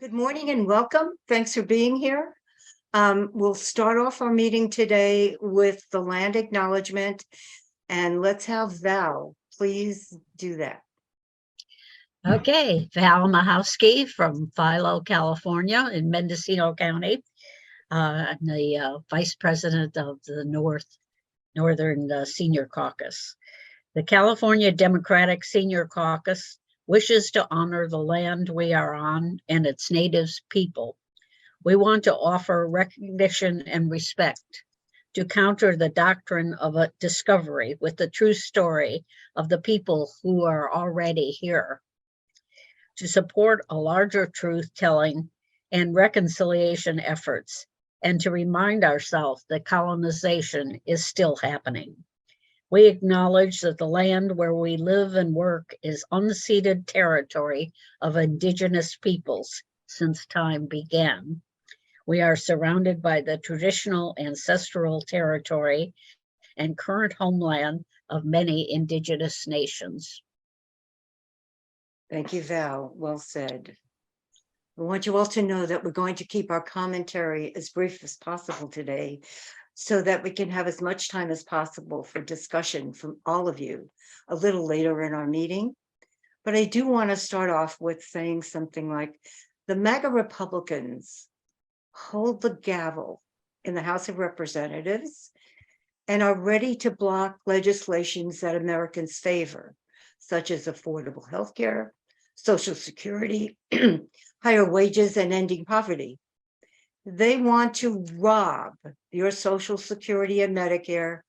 Good morning and welcome. Thanks for being here. We'll start off our meeting today with the land acknowledgement, and let's have Val please do that. Okay, Val Mahowski from Philo, California in Mendocino County. I'm the Vice President of the Northern Senior Caucus. The California Democratic Senior Caucus wishes to honor the land we are on and its native people. We want to offer recognition and respect to counter the doctrine of a discovery with the true story of the people who are already here, to support a larger truth-telling and reconciliation efforts, and to remind ourselves that colonization is still happening. We acknowledge that the land where we live and work is unceded territory of indigenous peoples since time began. We are surrounded by the traditional ancestral territory and current homeland of many indigenous nations. Thank you, Val. Well said. I want you all to know that we're going to keep our commentary as brief as possible today, so that we can have as much time as possible for discussion from all of you a little later in our meeting. But I do want to start off with saying something like, the MAGA Republicans hold the gavel in the House of Representatives and are ready to block legislations that Americans favor, such as affordable health care, Social Security, higher wages, and ending poverty. They want to rob your Social Security and Medicare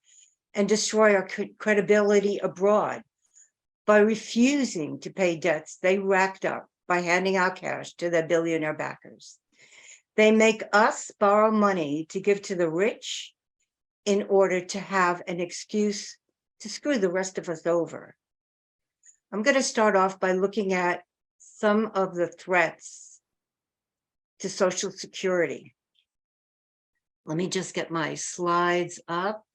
and destroy our credibility abroad by refusing to pay debts they racked up by handing out cash to their billionaire backers. They make us borrow money to give to the rich in order to have an excuse to screw the rest of us over. I'm going to start off by looking at some of the threats to Social Security. Let me just get my slides up.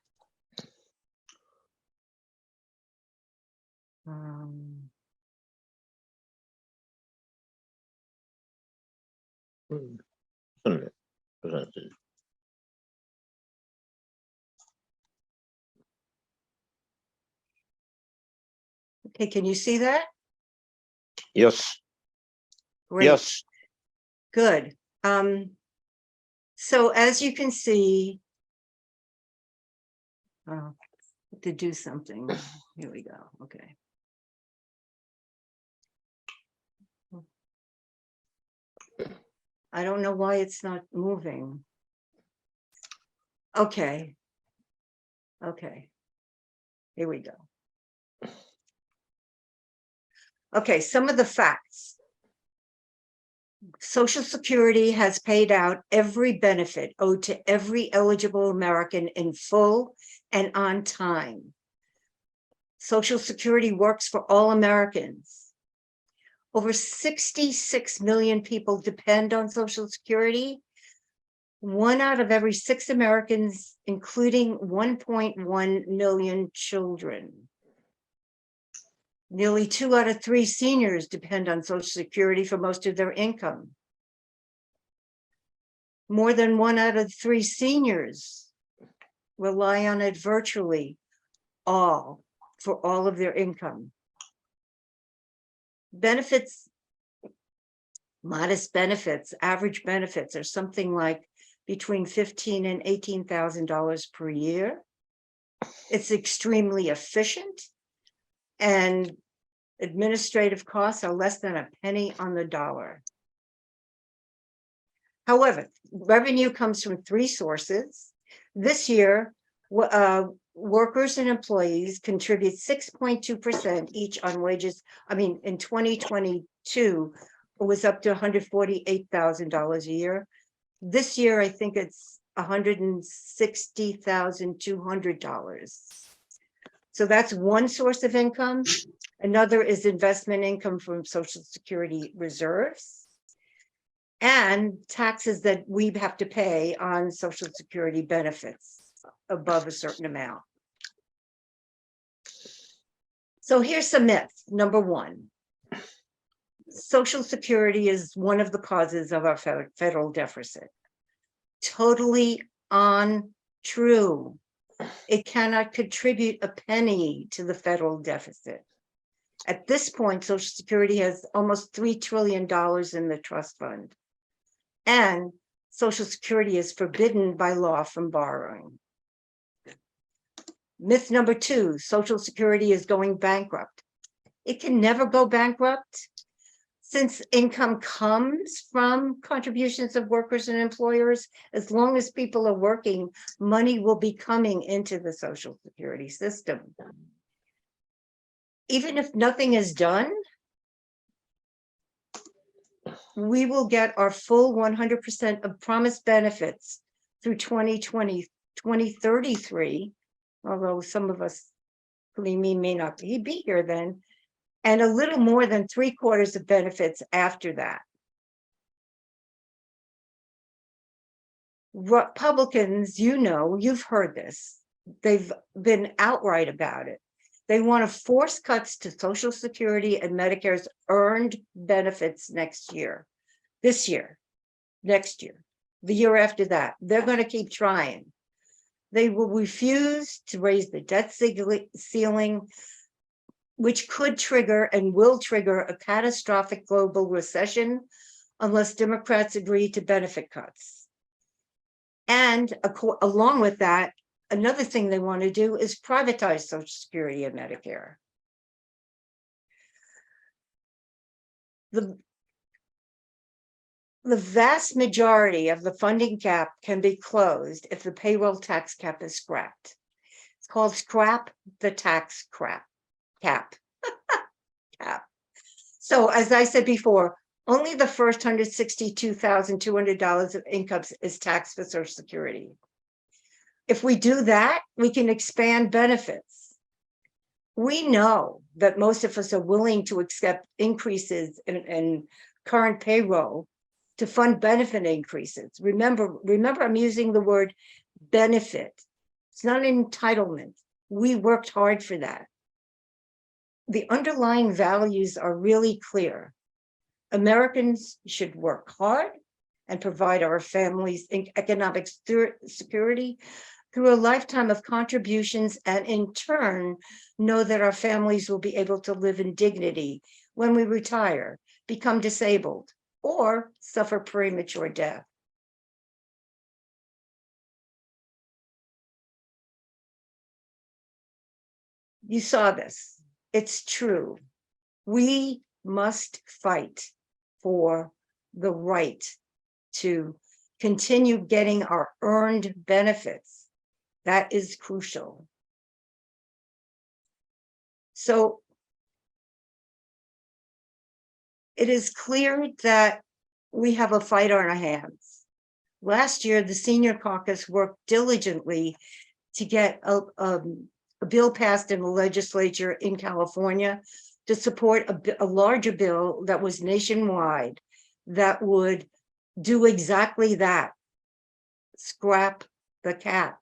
Okay, can you see that? Yes. Great. Yes. Good. So as you can see, to do something. Here we go. Okay. I don't know why it's not moving. Okay. Okay. Here we go. Okay, some of the facts. Social Security has paid out every benefit owed to every eligible American in full and on time. Social Security works for all Americans. Over 66 million people depend on Social Security. 1 out of every 6 Americans, including 1.1 million children. Nearly 2 out of 3 seniors depend on Social Security for most of their income. More than 1 out of 3 seniors rely on it virtually all for all of their income. Benefits, modest benefits, average benefits are something like between $15,000 and $18,000 per year. It's extremely efficient, and administrative costs are less than a penny on the dollar. However, revenue comes from 3 sources. This year, workers and employees contribute 6.2% each on wages. I mean, in 2022, it was up to $148,000 a year. This year, I think it's $160,200. So that's one source of income. Another is investment income from Social Security reserves and taxes that we have to pay on Social Security benefits above a certain amount. So here's some myths. Number 1, Social Security is one of the causes of our federal deficit. Totally untrue. It cannot contribute a penny to the federal deficit. At this point, Social Security has almost $3 trillion in the trust fund. And Social Security is forbidden by law from borrowing. Myth number 2, Social Security is going bankrupt. It can never go bankrupt. Since income comes from contributions of workers and employers, as long as people are working, money will be coming into the Social Security system. Even if nothing is done, we will get our full 100% of promised benefits through 2033, although some of us, including me, may not be here then, and a little more than 3/4 of benefits after that. Republicans, you've heard this. They've been outright about it. They want to force cuts to Social Security and Medicare's earned benefits next year, this year, next year, the year after that. They're going to keep trying. They will refuse to raise the debt ceiling, which could trigger and will trigger a catastrophic global recession unless Democrats agree to benefit cuts. And along with that, another thing they want to do is privatize Social Security and Medicare. The vast majority of the funding cap can be closed if the payroll tax cap is scrapped. It's called scrap the tax cap. So as I said before, only the first $162,200 of income is taxed for Social Security. If we do that, we can expand benefits. We know that most of us are willing to accept increases in current payroll to fund benefit increases. Remember, I'm using the word benefit. It's not an entitlement. We worked hard for that. The underlying values are really clear. Americans should work hard and provide our families economic security through a lifetime of contributions, and in turn, know that our families will be able to live in dignity when we retire, become disabled, or suffer premature death. You saw this. It's true. We must fight for the right to continue getting our earned benefits. That is crucial. So it is clear that we have a fight on our hands. Last year, the Senior Caucus worked diligently to get a bill passed in the legislature in California to support a larger bill that was nationwide that would do exactly that, scrap the cap.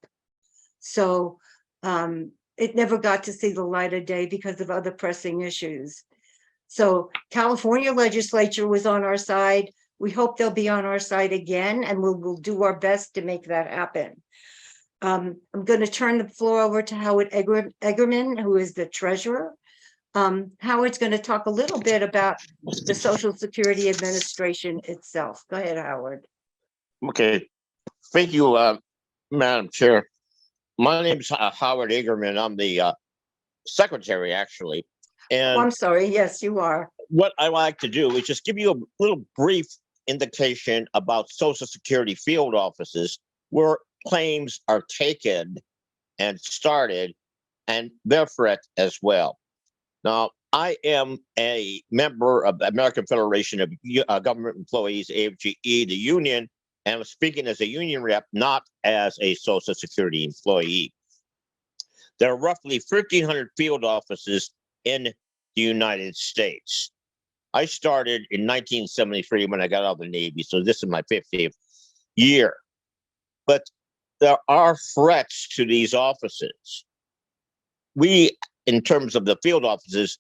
So it never got to see the light of day because of other pressing issues. So California legislature was on our side. We hope they'll be on our side again, and we'll do our best to make that happen. I'm going to turn the floor over to Howard Eggerman, who is the treasurer. Howard's going to talk a little bit about the Social Security Administration itself. Go ahead, Howard. Okay. Thank you, Madam Chair. My name's Howard Egerman. I'm the secretary, actually. And I'm sorry. Yes, you are. what I like to do is just give you a little brief indication about Social Security field offices where claims are taken and started, and their threat as well. Now, I am a member of the American Federation of Government Employees, AFGE, the union, and I'm speaking as a union rep, not as a Social Security employee. There are roughly 1,500 field offices in the United States. I started in 1973 when I got out of the Navy, so this is my 50th year. But there are threats to these offices. We, in terms of the field offices,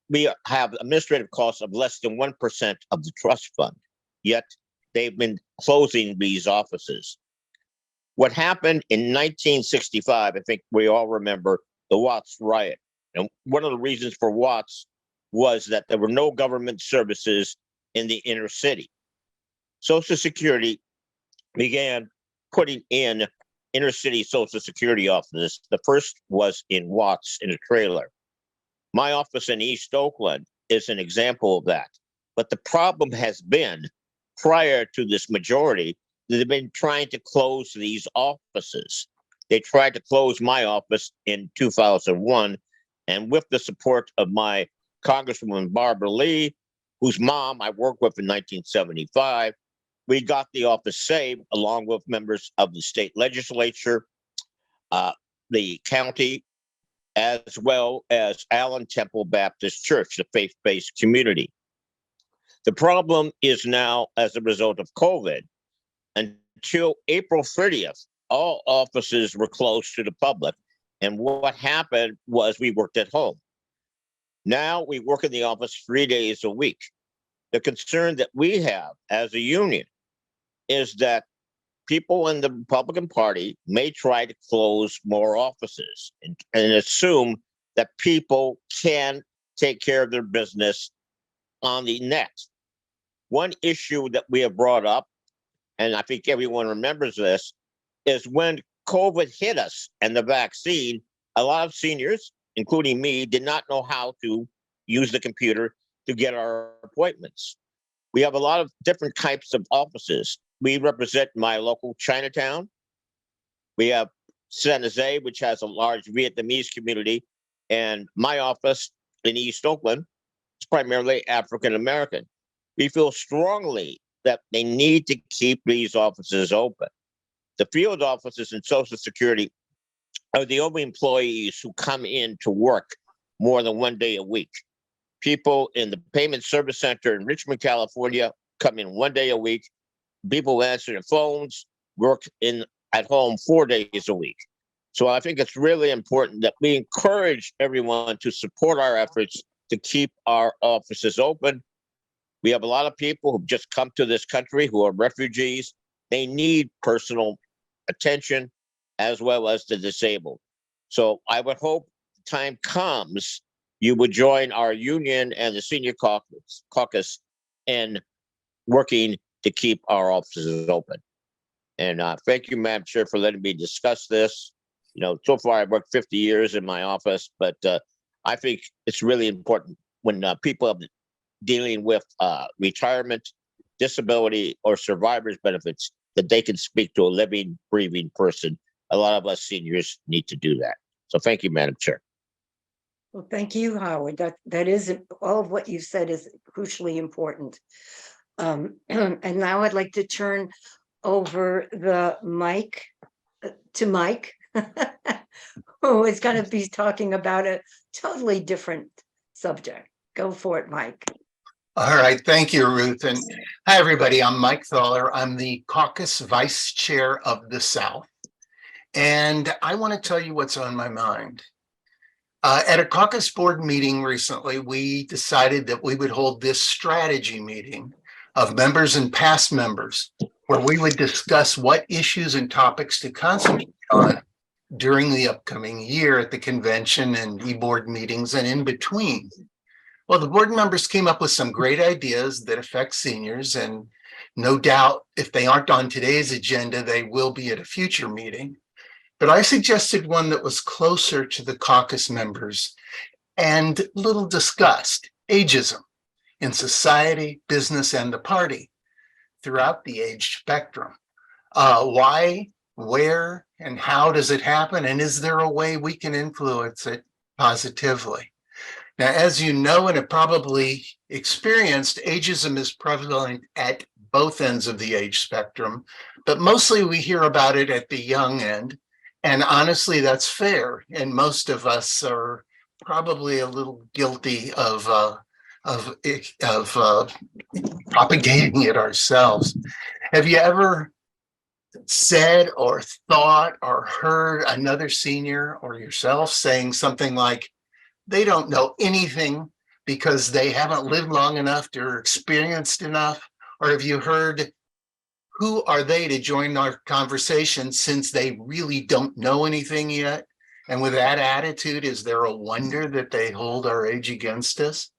We have administrative costs of less than 1% of the trust fund, yet they've been closing these offices. What happened in 1965, I think we all remember the Watts riot. And one of the reasons for Watts was that there were no government services in the inner city. Social Security began putting in inner city Social Security offices. The first was in Watts in a trailer. My office in East Oakland is an example of that. But the problem has been, prior to this majority, they've been trying to close these offices. They tried to close my office in 2001, and with the support of my Congresswoman Barbara Lee, whose mom I worked with in 1975, we got the office saved along with members of the state legislature, the county, as well as Allen Temple Baptist Church, the faith-based community. The problem is now, as a result of COVID, until April 30th, all offices were closed to the public. And what happened was we worked at home. Now we work in the office 3 days a week. The concern that we have as a union is that people in the Republican Party may try to close more offices and assume that people can take care of their business on the net. One issue that we have brought up, and I think everyone remembers this, is when COVID hit us and the vaccine, a lot of seniors, including me, did not know how to use the computer to get our appointments. We have a lot of different types of offices. We represent my local Chinatown. We have San Jose, which has a large Vietnamese community, and my office in East Oakland is primarily African American. We feel strongly that they need to keep these offices open. The field offices in Social Security are the only employees who come in to work more than 1 day a week. People in the Payment Service Center in Richmond, California, come in 1 day a week. People who answer their phones work at home 4 days a week. So I think it's really important that we encourage everyone to support our efforts to keep our offices open. We have a lot of people who've just come to this country who are refugees. They need personal attention as well as the disabled. So I would hope the time comes you would join our union and the senior caucus in working to keep our offices open. And thank you, Madam Chair, for letting me discuss this. You know, so far I've worked 50 years in my office, but I think it's really important when people are dealing with retirement, disability, or survivor's benefits that they can speak to a living, breathing person. A lot of us seniors need to do that. So thank you, Madam Chair. Well, thank you, Howard. That is, all of what you said is crucially important. And now I'd like to turn over the mic to Mike, who is going to be talking about a totally different subject. Go for it, Mike. All right, thank you, Ruth. And hi, everybody. I'm Mike Thaler. I'm the caucus vice chair of the South. And I want to tell you what's on my mind. At a caucus board meeting recently, we decided that we would hold this strategy meeting of members and past members, where we would discuss what issues and topics to concentrate on during the upcoming year at the convention and e-board meetings and in between. Well, the board members came up with some great ideas that affect seniors, and no doubt if they aren't on today's agenda, they will be at a future meeting. But I suggested one that was closer to the caucus members and little discussed: ageism in society, business, and the party throughout the age spectrum. Why, where, and how does it happen? And is there a way we can influence it positively? Now, as you know and have probably experienced, ageism is prevalent at both ends of the age spectrum, but mostly we hear about it at the young end. And honestly, that's fair. And most of us are probably a little guilty of propagating it ourselves. Have you ever said or thought or heard another senior or yourself saying something like, they don't know anything because they haven't lived long enough or experienced enough? Or have you heard, who are they to join our conversation since they really don't know anything yet? And with that attitude, is there a wonder that they hold our age against us?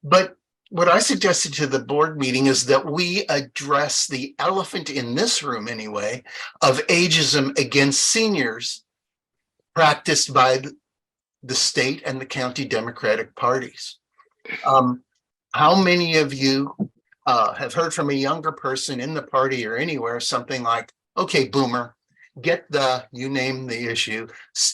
But what I suggested to the board meeting is that we address the elephant in this room anyway, of ageism against seniors practiced by the state and the county Democratic parties. How many of you have heard from a younger person in the party or anywhere something like, okay, boomer, get the, you name the issue,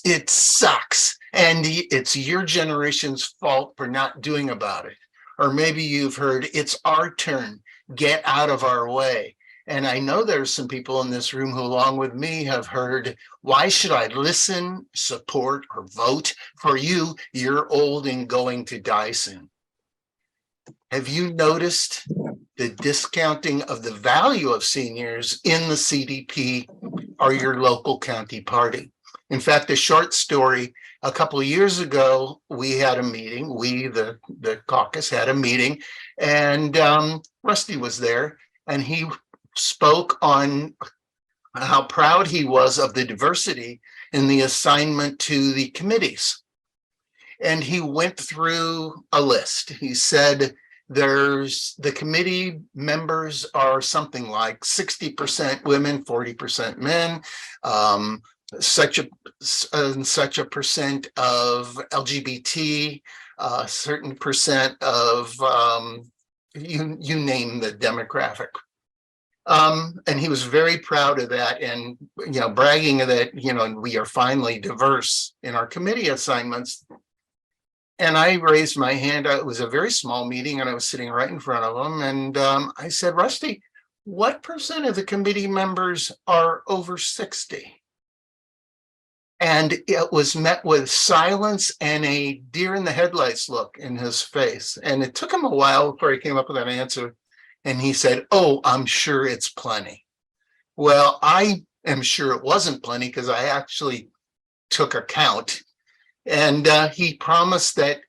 it sucks and it's your generation's fault for not doing about it? Or maybe you've heard, it's our turn, get out of our way. And I know there's some people in this room who, along with me, have heard, why should I listen, support, or vote for you? You're old and going to die soon. Have you noticed the discounting of the value of seniors in the CDP or your local county party? In fact, a short story, a couple of years ago, we had a meeting, the caucus had a meeting, and Rusty was there, and he spoke on how proud he was of the diversity in the assignment to the committees. And he went through a list. He said, the committee members are something like 60% women, 40% men, such a percent of LGBT, certain percent of you name the demographic. And he was very proud of that, and bragging that we are finally diverse in our committee assignments. And I raised my hand. It was a very small meeting, and I was sitting right in front of him. And I said, Rusty, what percent of the committee members are over 60? And it was met with silence and a deer in the headlights look in his face. And it took him a while before he came up with an answer. And he said, oh, I'm sure it's plenty. Well, I am sure it wasn't plenty because I actually took a count. And he promised that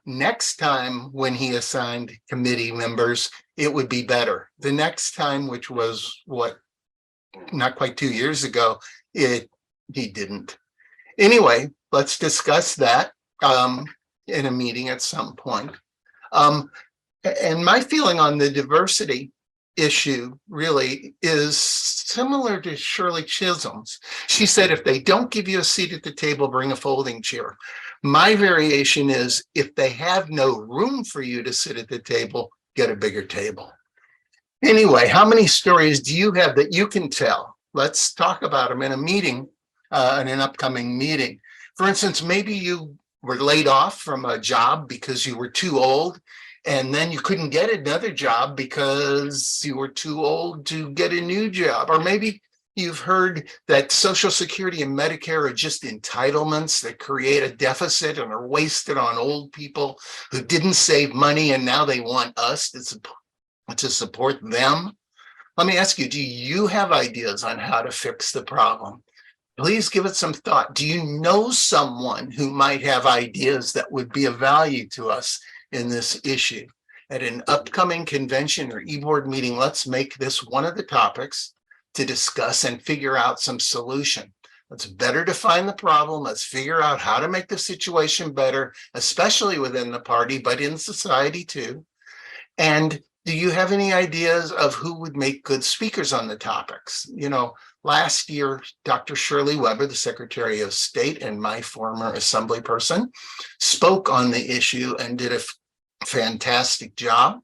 next time when he assigned committee members, it would be better. The next time, which was not quite 2 years ago, he didn't. Anyway, let's discuss that in a meeting at some point. And my feeling on the diversity issue really is similar to Shirley Chisholm's. She said, if they don't give you a seat at the table, bring a folding chair. My variation is, if they have no room for you to sit at the table, get a bigger table. Anyway, how many stories do you have that you can tell? Let's talk about them in a meeting, in an upcoming meeting. For instance, maybe you were laid off from a job because you were too old, and then you couldn't get another job because you were too old to get a new job. Or maybe you've heard that Social Security and Medicare are just entitlements that create a deficit and are wasted on old people who didn't save money, and now they want us to support them. Let me ask you, do you have ideas on how to fix the problem? Please give it some thought. Do you know someone who might have ideas that would be of value to us in this issue? At an upcoming convention or e-board meeting, let's make this one of the topics to discuss and figure out some solution. Let's better define the problem. Let's figure out how to make the situation better, especially within the party, but in society too. And do you have any ideas of who would make good speakers on the topics? Last year, Dr. Shirley Weber, the Secretary of State and my former assembly person, spoke on the issue and did a fantastic job.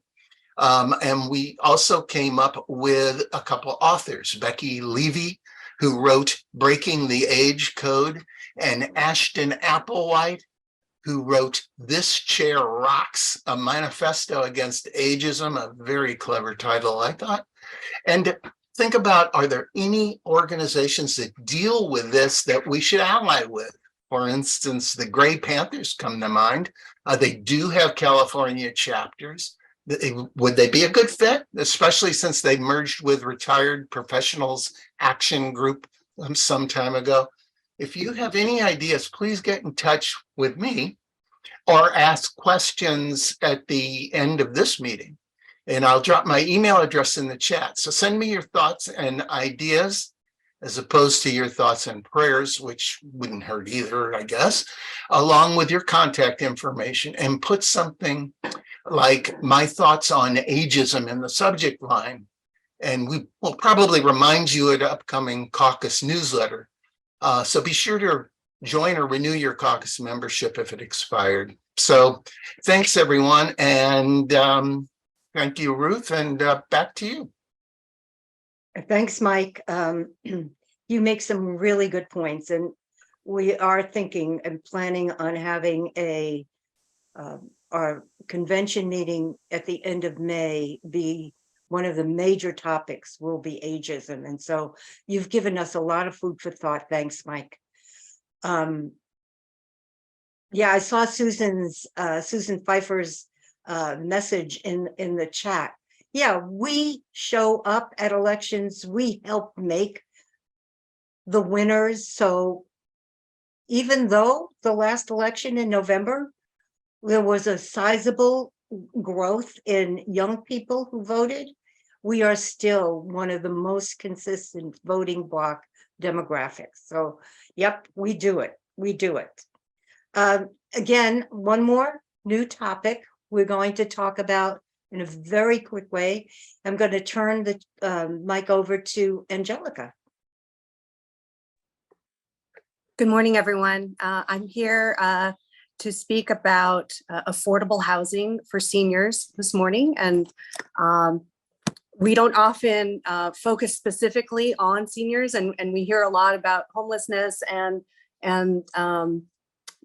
And we also came up with a couple authors, Becky Levy, who wrote Breaking the Age Code, and Ashton Applewhite, who wrote This Chair Rocks, a manifesto against ageism, a very clever title, I thought. And think about, are there any organizations that deal with this that we should ally with? For instance, the Gray Panthers come to mind. They do have California chapters. Would they be a good fit, especially since they merged with Retired Professionals Action Group some time ago? If you have any ideas, please get in touch with me or ask questions at the end of this meeting. And I'll drop my email address in the chat. So send me your thoughts and ideas, as opposed to your thoughts and prayers, which wouldn't hurt either, I guess, along with your contact information, and put something like my thoughts on ageism in the subject line. And we will probably remind you at upcoming Caucus newsletter. So be sure to join or renew your Caucus membership if it expired. So thanks, everyone. And thank you, Ruth, and back to you. Thanks, Mike. You make some really good points, and we are thinking and planning on having our convention meeting at the end of May. Be one of the major topics will be ageism, and so you've given us a lot of food for thought. Thanks, Mike. Yeah, I saw Susan Pfeiffer's message in the chat. Yeah, we show up at elections. We help make the winners. So even though the last election in November, there was a sizable growth in young people who voted, we are still one of the most consistent voting bloc demographics. So, yep, we do it. We do it. Again, one more new topic we're going to talk about in a very quick way. I'm going to turn the mic over to Angelica. Good morning, everyone. I'm here to speak about affordable housing for seniors this morning. And we don't often focus specifically on seniors, and we hear a lot about homelessness and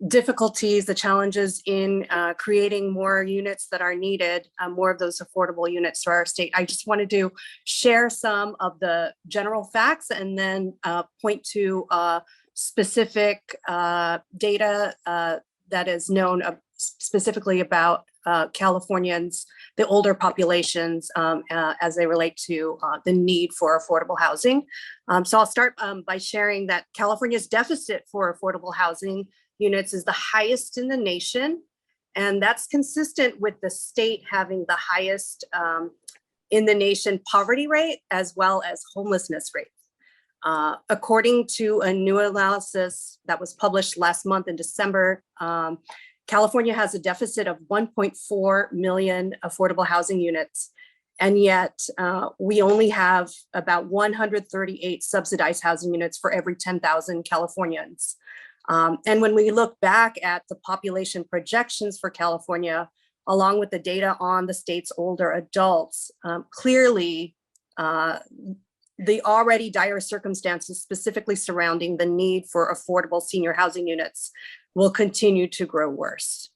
difficulties, the challenges in creating more units that are needed, more of those affordable units to our state. I just wanted to share some of the general facts and then point to specific data that is known specifically about Californians, the older populations, as they relate to the need for affordable housing. So I'll start by sharing that California's deficit for affordable housing units is the highest in the nation, and that's consistent with the state having the highest in the nation poverty rate as well as homelessness rate. According to a new analysis that was published last month in December, California has a deficit of 1.4 million affordable housing units, and yet we only have about 138 subsidized housing units for every 10,000 Californians. And when we look back at the population projections for California, along with the data on the state's older adults, clearly the already dire circumstances specifically surrounding the need for affordable senior housing units will continue to grow worse.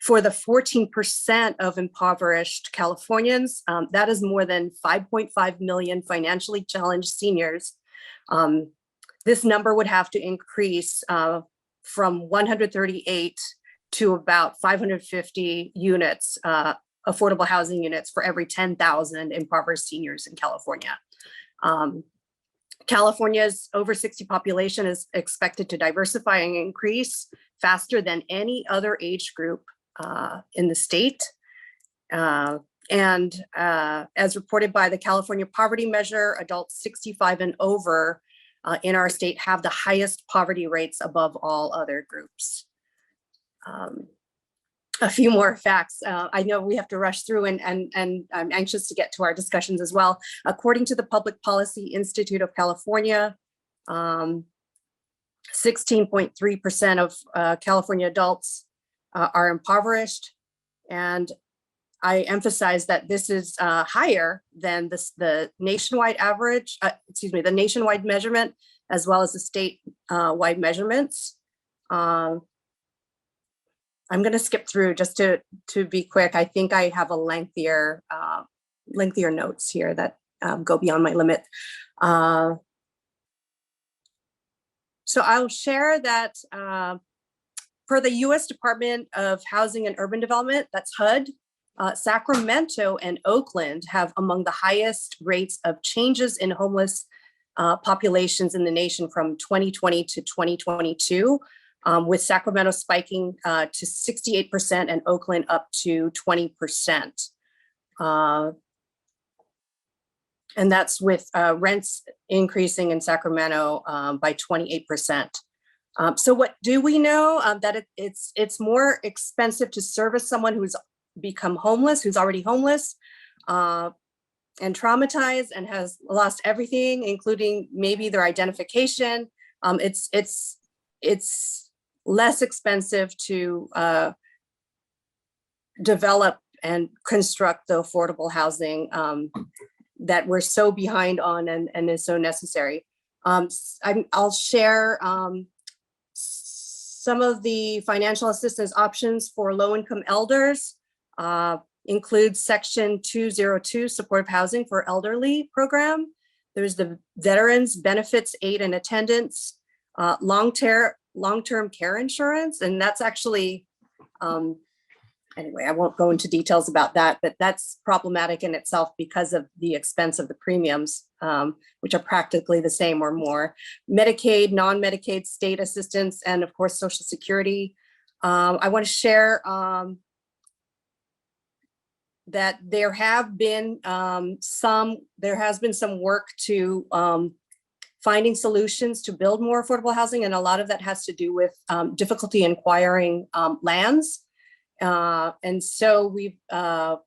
For the 14% of impoverished Californians, that is more than 5.5 million financially challenged seniors. This number would have to increase from 138 to about 550 units, affordable housing units for every 10,000 impoverished seniors in California. California's over 60 population is expected to diversify and increase faster than any other age group in the state. And as reported by the California Poverty Measure, adults 65 and over in our state have the highest poverty rates above all other groups. A few more facts. I know we have to rush through and I'm anxious to get to our discussions as well. According to the Public Policy Institute of California, 16.3% of California adults are impoverished. And I emphasize that this is higher than the nationwide average, the nationwide measurement, as well as the state-wide measurements. I'm going to skip through just to be quick. I think I have a lengthier notes here that go beyond my limit. So I'll share that per the U.S. Department of Housing and Urban Development, that's HUD, Sacramento and Oakland have among the highest rates of changes in homeless populations in the nation from 2020 to 2022. with Sacramento spiking to 68% and Oakland up to 20%. And that's with rents increasing in Sacramento by 28%. So what do we know? That it's more expensive to service someone who's become homeless, who's already homeless and traumatized and has lost everything, including maybe their identification. It's less expensive to develop and construct the affordable housing that we're so behind on and is so necessary. I'll share some of the financial assistance options for low-income elders. Includes Section 202 supportive housing for elderly program. There's the Veterans Benefits Aid and Attendance, long-term care insurance, and that's actually anyway, I won't go into details about that, but that's problematic in itself because of the expense of the premiums, which are practically the same or more. Medicaid, non-Medicaid state assistance, and of course, Social Security. I want to share that there has been some work to finding solutions to build more affordable housing, and a lot of that has to do with difficulty in acquiring lands. And so we've, I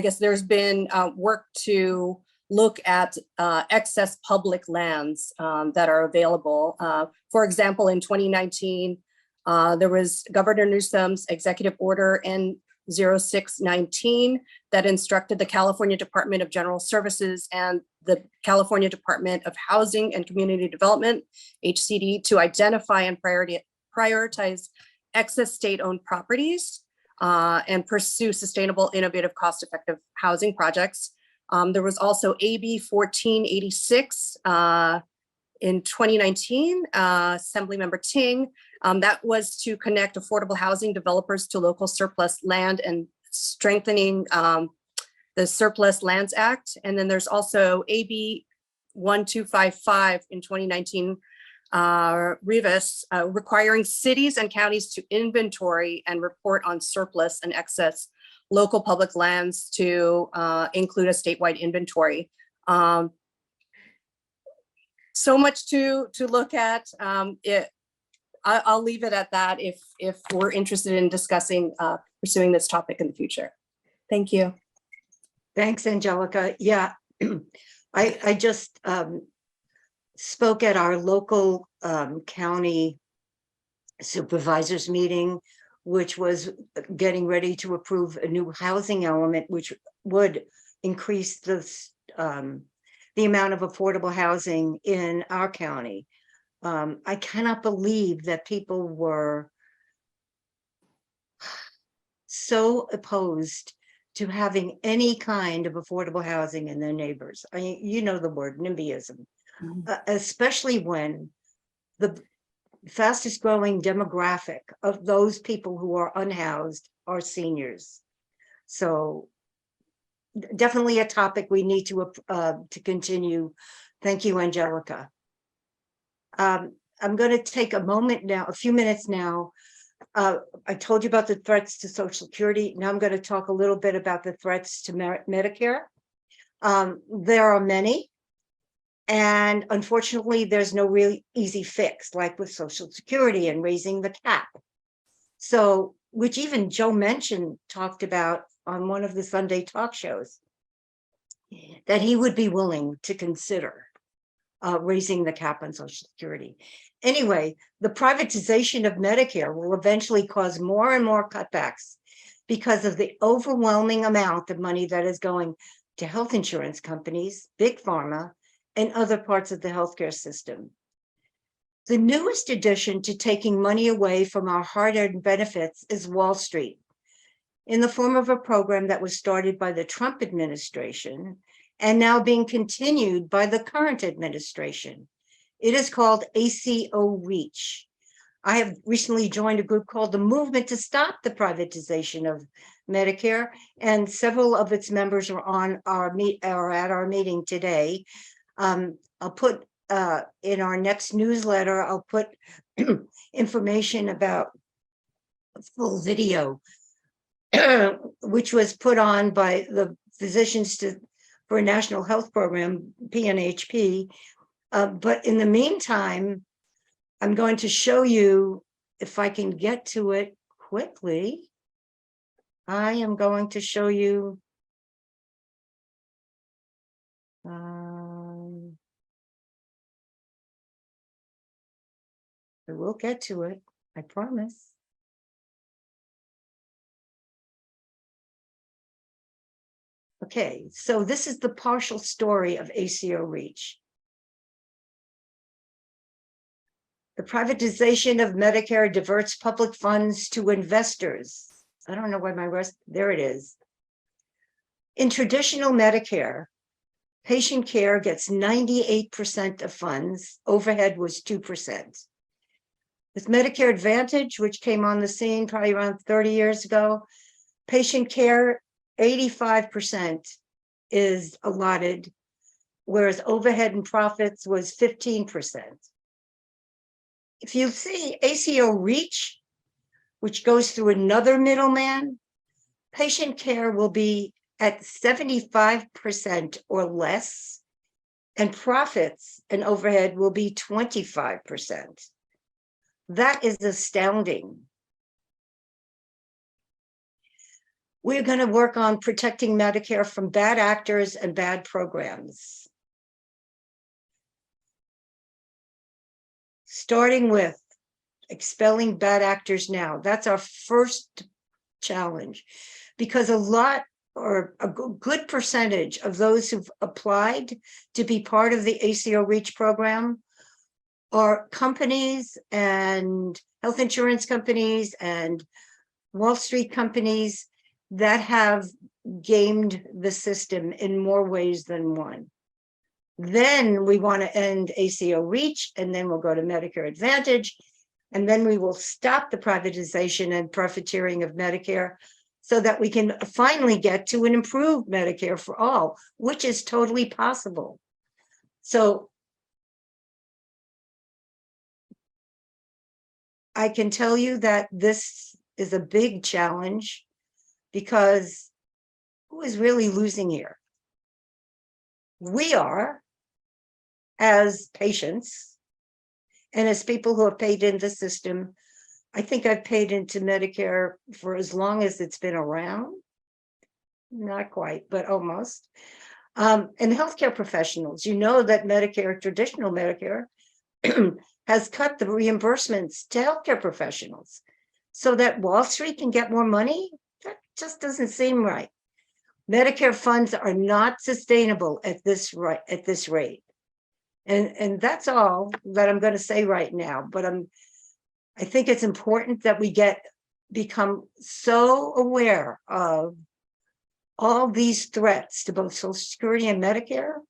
guess there's been work to look at excess public lands that are available. For example, in 2019, there was Governor Newsom's executive order N0619 that instructed the California Department of General Services and the California Department of Housing and Community Development, HCD, to identify and prioritize excess state-owned properties and pursue sustainable, innovative, cost-effective housing projects. There was also AB 1486 in 2019, Assemblymember Ting. That was to connect affordable housing developers to local surplus land and strengthening the Surplus Lands Act. And then there's also AB 1255 in 2019, Rivas, requiring cities and counties to inventory and report on surplus and excess local public lands to include a statewide inventory. So much to look at. I'll leave it at that if we're interested in discussing pursuing this topic in the future. Thank you. Thanks, Angelica. Yeah, I just spoke at our local county supervisors meeting, which was getting ready to approve a new housing element, which would increase the amount of affordable housing in our county. I cannot believe that people were so opposed to having any kind of affordable housing in their neighbors. I mean, you know the word NIMBYism, especially when the fastest growing demographic of those people who are unhoused are seniors. So definitely a topic we need to continue. Thank you, Angelica. I'm going to take a moment now, a few minutes now. I told you about the threats to Social Security. Now I'm going to talk a little bit about the threats to Medicare. There are many, and unfortunately, there's no really easy fix, like with Social Security and raising the cap. So, which even Joe Manchin talked about on one of the Sunday talk shows, that he would be willing to consider raising the cap on Social Security. Anyway, the privatization of Medicare will eventually cause more and more cutbacks because of the overwhelming amount of money that is going to health insurance companies, big pharma, and other parts of the healthcare system. The newest addition to taking money away from our hard-earned benefits is Wall Street, in the form of a program that was started by the Trump administration and now being continued by the current administration. It is called ACO REACH. I have recently joined a group called the Movement to Stop the Privatization of Medicare, and several of its members are on our at our meeting today. I'll put in our next newsletter, I'll put information about a full video, which was put on by the Physicians for a National Health Program, PNHP. But in the meantime, I'm going to show you, if I can get to it quickly, I am going to show you I will get to it, I promise. Okay, so this is the partial story of ACO REACH. The privatization of Medicare diverts public funds to investors. I don't know why my rest, there it is. In traditional Medicare, patient care gets 98% of funds, overhead was 2%. With Medicare Advantage, which came on the scene probably around 30 years ago, patient care, 85% is allotted, whereas overhead and profits was 15%. If you see ACO REACH, which goes through another middleman, patient care will be at 75% or less, and profits and overhead will be 25%. That is astounding. We're going to work on protecting Medicare from bad actors and bad programs. Starting with expelling bad actors now. That's our first challenge, because a lot or a good percentage of those who've applied to be part of the ACO REACH program are companies and health insurance companies and Wall Street companies that have gamed the system in more ways than one. Then we want to end ACO REACH, and then we'll go to Medicare Advantage, and then we will stop the privatization and profiteering of Medicare so that we can finally get to an improved Medicare for all, which is totally possible. So I can tell you that this is a big challenge, because who is really losing here? We are, as patients and as people who have paid into the system. I think I've paid into Medicare for as long as it's been around. Not quite, but almost. And healthcare professionals, you know that Medicare, traditional Medicare, has cut the reimbursements to healthcare professionals so that Wall Street can get more money. That just doesn't seem right. Medicare funds are not sustainable at this rate. And that's all that I'm going to say right now. But I think it's important that we become so aware of all these threats to both Social Security and Medicare.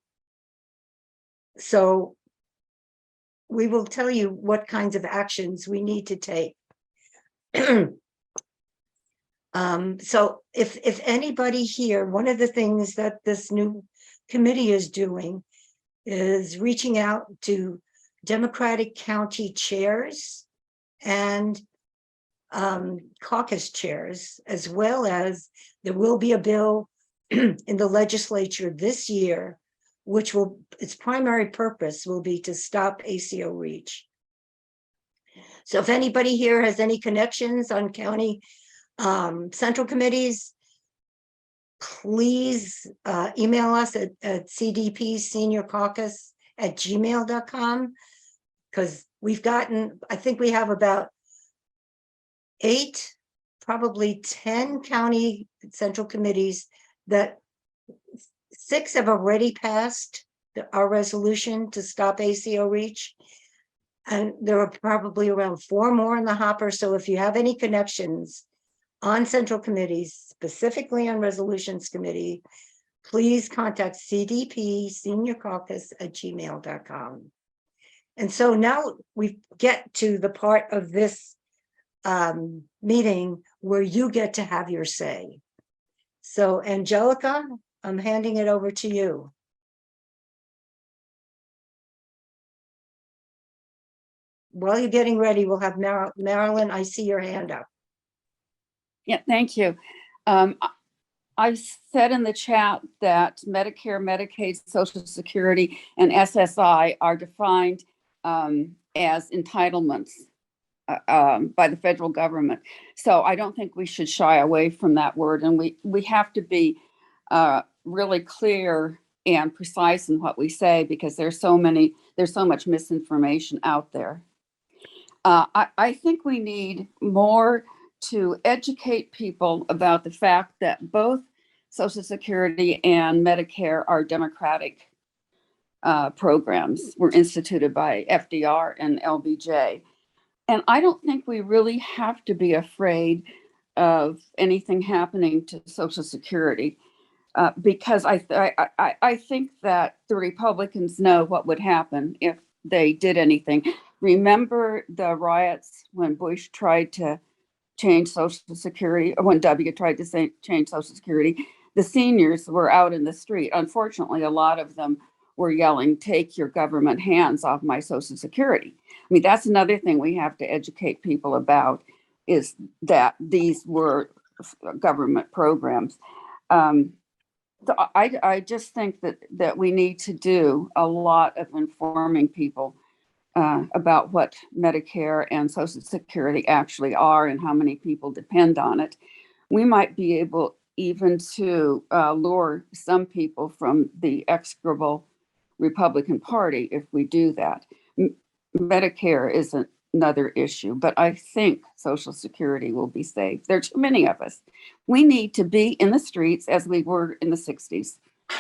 So we will tell you what kinds of actions we need to take. So if anybody here, one of the things that this new committee is doing is reaching out to Democratic county chairs and caucus chairs, as well as there will be a bill in the legislature this year, which will, its primary purpose will be to stop ACO REACH. So if anybody here has any connections on county central committees, please email us at cdpseniorcaucus@gmail.com, because we've gotten, I think we have about 8, probably 10 county central committees that 6 have already passed our resolution to stop ACO REACH. And there are probably around 4 more in the hopper. So if you have any connections on central committees, specifically on resolutions committee, please contact cdpseniorcaucus@gmail.com. And so now we get to the part of this meeting where you get to have your say. So Angelica, I'm handing it over to you. while you're getting ready, we'll have Marilyn, I see your hand up. Yeah, thank you. I've said in the chat that Medicare, Medicaid, Social Security, and SSI are defined as entitlements by the federal government. So I don't think we should shy away from that word. And we have to be really clear and precise in what we say, because there's so much misinformation out there. I think we need more to educate people about the fact that both Social Security and Medicare are democratic programs, were instituted by FDR and LBJ. And I don't think we really have to be afraid of anything happening to Social Security, because I think that the Republicans know what would happen if they did anything. Remember the riots when Bush tried to change Social Security, or when W tried to change Social Security? The seniors were out in the street. Unfortunately, a lot of them were yelling, "Take your government hands off my Social Security." I mean, that's another thing we have to educate people about, is that these were government programs. So I just think that we need to do a lot of informing people about what Medicare and Social Security actually are and how many people depend on it. We might be able even to lure some people from the execrable Republican Party if we do that. Medicare is another issue, but I think Social Security will be safe. There are too many of us. We need to be in the streets as we were in the 60s,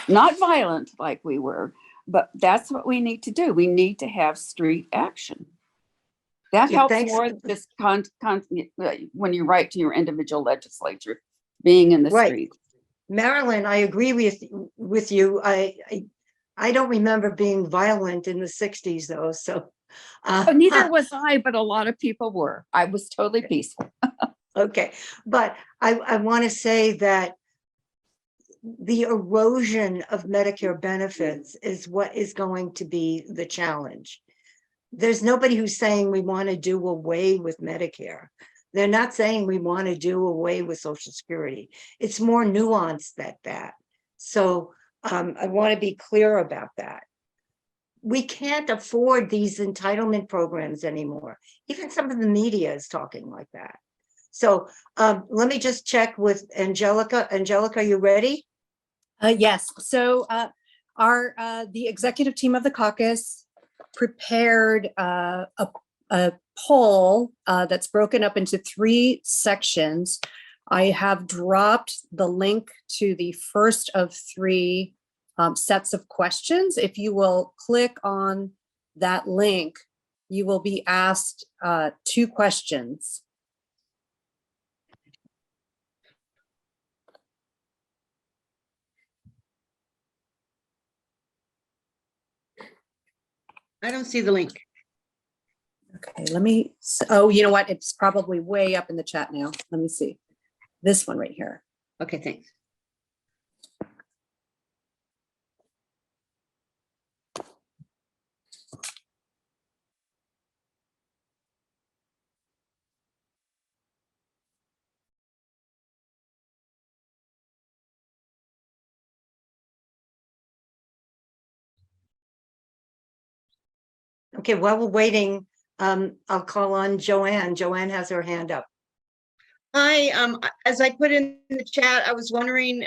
not violent like we were, but that's what we need to do. We need to have street action. That Yeah, helps thanks. more than just when you write to your individual legislature, being in the Right. streets. Marilyn, I agree with you. I don't remember being violent in the 60s though, so. Oh, neither was I, but a lot of people were. I was totally peaceful. Okay, but I want to say that the erosion of Medicare benefits is what is going to be the challenge. There's nobody who's saying we want to do away with Medicare. They're not saying we want to do away with Social Security. It's more nuanced than that. So I want to be clear about that. We can't afford these entitlement programs anymore. Even some of the media is talking like that. So let me just check with Angelica. Angelica, are you ready? Yes, so the executive team of the caucus prepared a poll that's broken up into 3 sections. I have dropped the link to the first of 3 sets of questions. If you will click on that link, you will be asked 2 questions. I don't see the link. Okay, let me, oh, you know what? It's probably way up in the chat now. Let me see. This one right here. Okay, thanks. Okay, while we're waiting, I'll call on Joanne. Joanne has her hand up. Hi, as I put in the chat, I was wondering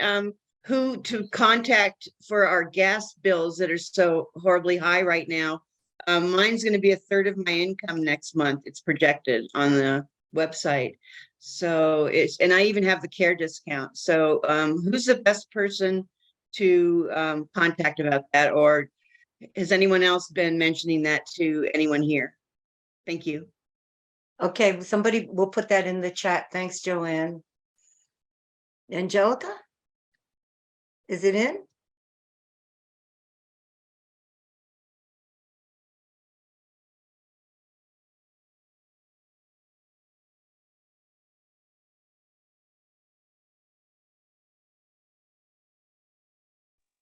who to contact for our gas bills that are so horribly high right now. Mine's going to be 1/3 of my income next month. It's projected on the website. So and I even have the care discount. So who's the best person to contact about that? Or has anyone else been mentioning that to anyone here? Thank you. Okay, somebody will put that in the chat. Thanks, Joanne. Angelica? Is it in?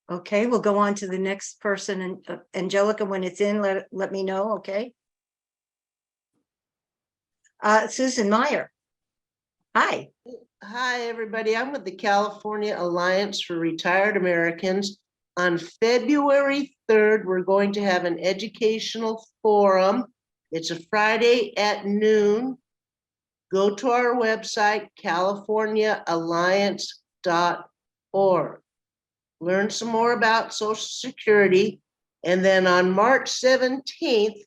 Okay, we'll go on to the next person. And Angelica, when it's in, let me know, okay? Susan Meyer. Hi. Hi, everybody. I'm with the California Alliance for Retired Americans. On February 3rd, we're going to have an educational forum. It's a Friday at noon. Go to our website, californiaalliance.org. Learn some more about Social Security. And then on March 17th,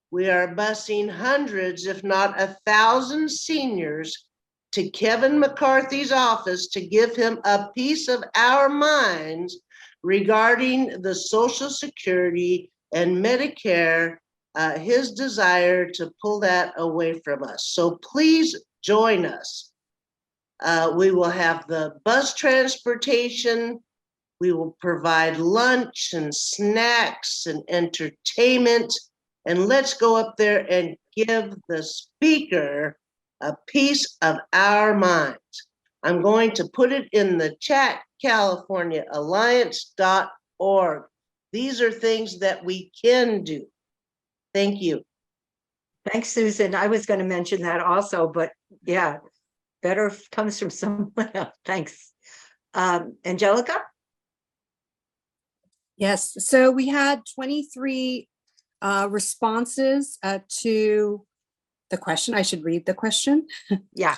we are busing hundreds, if not 1,000 seniors to Kevin McCarthy's office to give him a piece of our minds regarding the Social Security and Medicare, his desire to pull that away from us. So please join us. We will have the bus transportation. We will provide lunch and snacks and entertainment. And let's go up there and give the speaker a piece of our minds. I'm going to put it in the chat, californiaalliance.org. These are things that we can do. Thank you. Thanks, Susan. I was going to mention that also, but yeah, better comes from someone else. Thanks. Angelica? Yes, so we had 23 responses to the question. I should read the question. Yeah.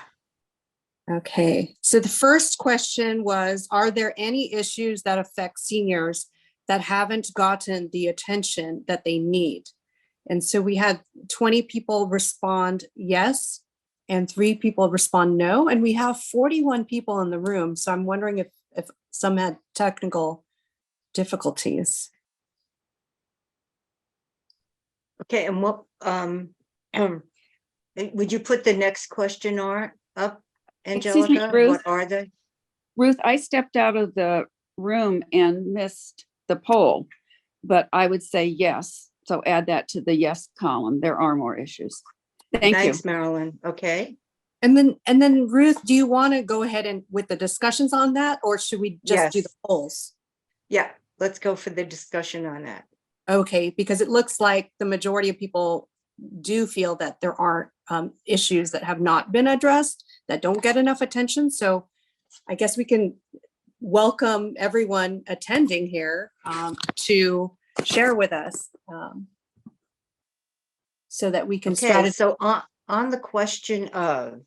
Okay, so the first question was, are there any issues that affect seniors that haven't gotten the attention that they need? And so we had 20 people respond yes, and 3 people respond no, and we have 41 people in the room. So I'm wondering if some had technical difficulties. Okay, and what would you put the next question up, Excuse me, Angelica? Ruth. What are they? Ruth, I stepped out of the room and missed the poll, but I would say yes. So add that to the yes column. There are more issues. Thank you. Thanks, Marilyn. Okay. And then Ruth, do you want to go ahead and with the discussions on that, or should we just do the Yes. polls? Yeah, let's go for the discussion on that. Okay, because it looks like the majority of people do feel that there are issues that have not been addressed, that don't get enough attention. So I guess we can welcome everyone attending here to share with us so that we can Okay, strategize. so on the question of,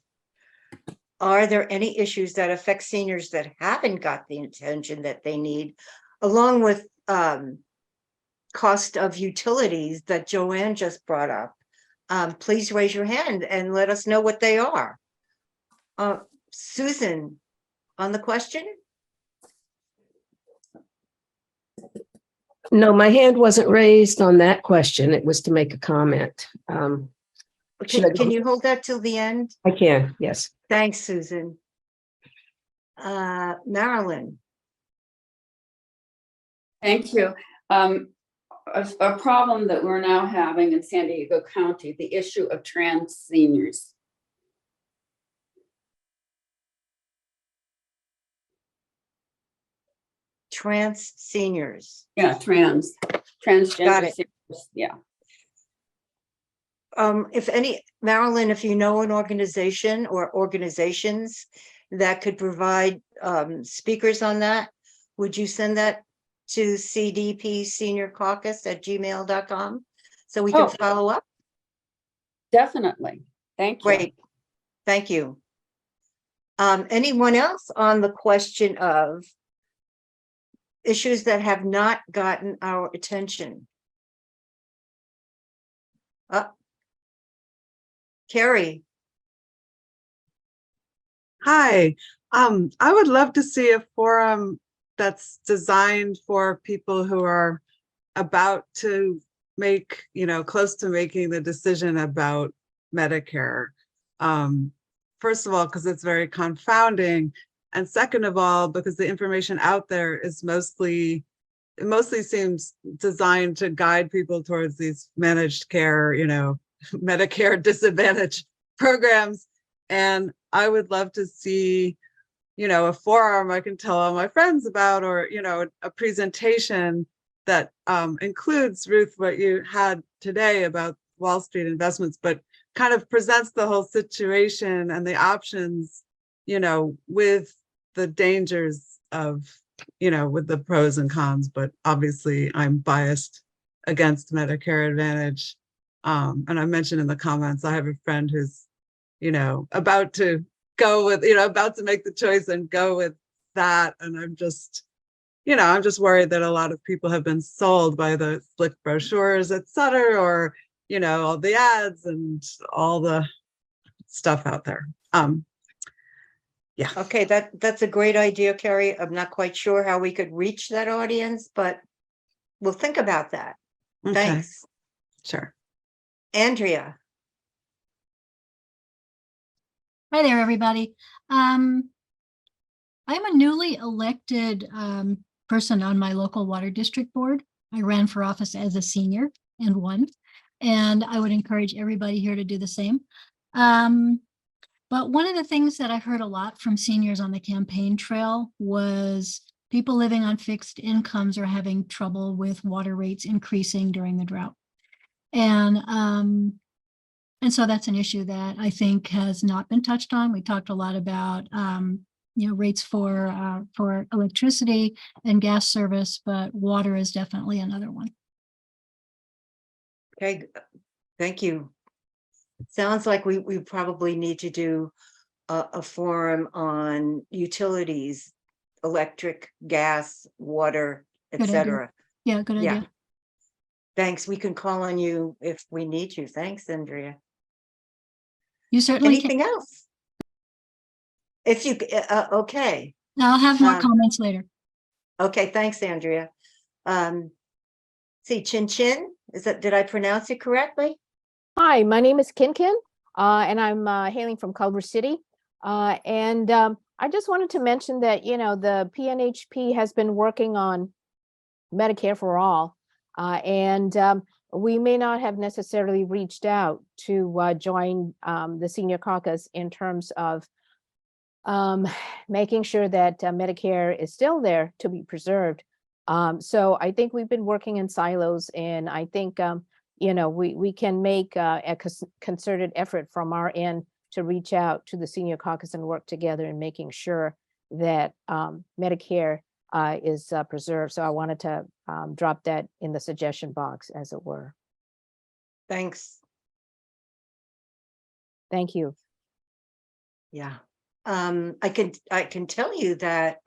are there any issues that affect seniors that haven't got the attention that they need, along with cost of utilities that Joanne just brought up? Please raise your hand and let us know what they are. Susan, on the question? No, my hand wasn't raised on that question. It was to make a comment. Should I go- Can you hold that till the end? I can, yes. Thanks, Susan. Marilyn? Thank you. A problem that we're now having in San Diego County, the issue of trans seniors. Trans seniors. Yeah, transgender Got it. seniors. Yeah. If any, Marilyn, if you know an organization or organizations that could provide speakers on that, would you send that to cdpseniorcaucus@gmail.com so we can Oh. follow up? Definitely. Thank you. Great, thank you. Anyone else on the question of issues that have not gotten our attention? Carrie? Hi, I would love to see a forum that's designed for people who are about to make, close to making the decision about Medicare. First of all, because it's very confounding. And second of all, because the information out there is mostly seems designed to guide people towards these managed care, Medicare disadvantage programs. And I would love to see, a forum I can tell all my friends about, or, a presentation that includes, Ruth, what you had today about Wall Street investments, but kind of presents the whole situation and the options, with the dangers of, with the pros and cons, but obviously I'm biased against Medicare Advantage. And I mentioned in the comments, I have a friend who's, about to go with, about to make the choice and go with that. And I'm just worried that a lot of people have been sold by the slick brochures, et cetera, or, all the ads and all the stuff out there. Yeah. Okay, that's a great idea, Carrie. I'm not quite sure how we could reach that audience, but we'll think about that. Okay. Thanks. Sure. Andrea. Hi there, everybody. I'm a newly elected person on my local water district board. I ran for office as a senior and won, and I would encourage everybody here to do the same. But one of the things that I heard a lot from seniors on the campaign trail was people living on fixed incomes are having trouble with water rates increasing during the drought. And so that's an issue that I think has not been touched on. We talked a lot about rates for electricity and gas service, but water is definitely another one. Okay, thank you. Sounds like we probably need to do a forum on utilities, electric, gas, water, Good idea. etc. Yeah, good Yeah. idea. Thanks. We can call on you if we need you. Thanks, Andrea. You certainly can. Anything else? If you, okay. I'll have more Um, comments later. Okay, thanks, Andrea. See, Chin Chin, did I pronounce it correctly? Hi, my name is Kin Kin, and I'm hailing from Culver City. I just wanted to mention that, the PNHP has been working on Medicare for All, we may not have necessarily reached out to join the Senior Caucus in terms of making sure that Medicare is still there to be preserved. So I think we've been working in silos, and I think we can make a concerted effort from our end to reach out to the Senior Caucus and work together in making sure that Medicare is preserved. So I wanted to drop that in the suggestion box, as it were. Thanks. Thank you. Yeah. I can tell you that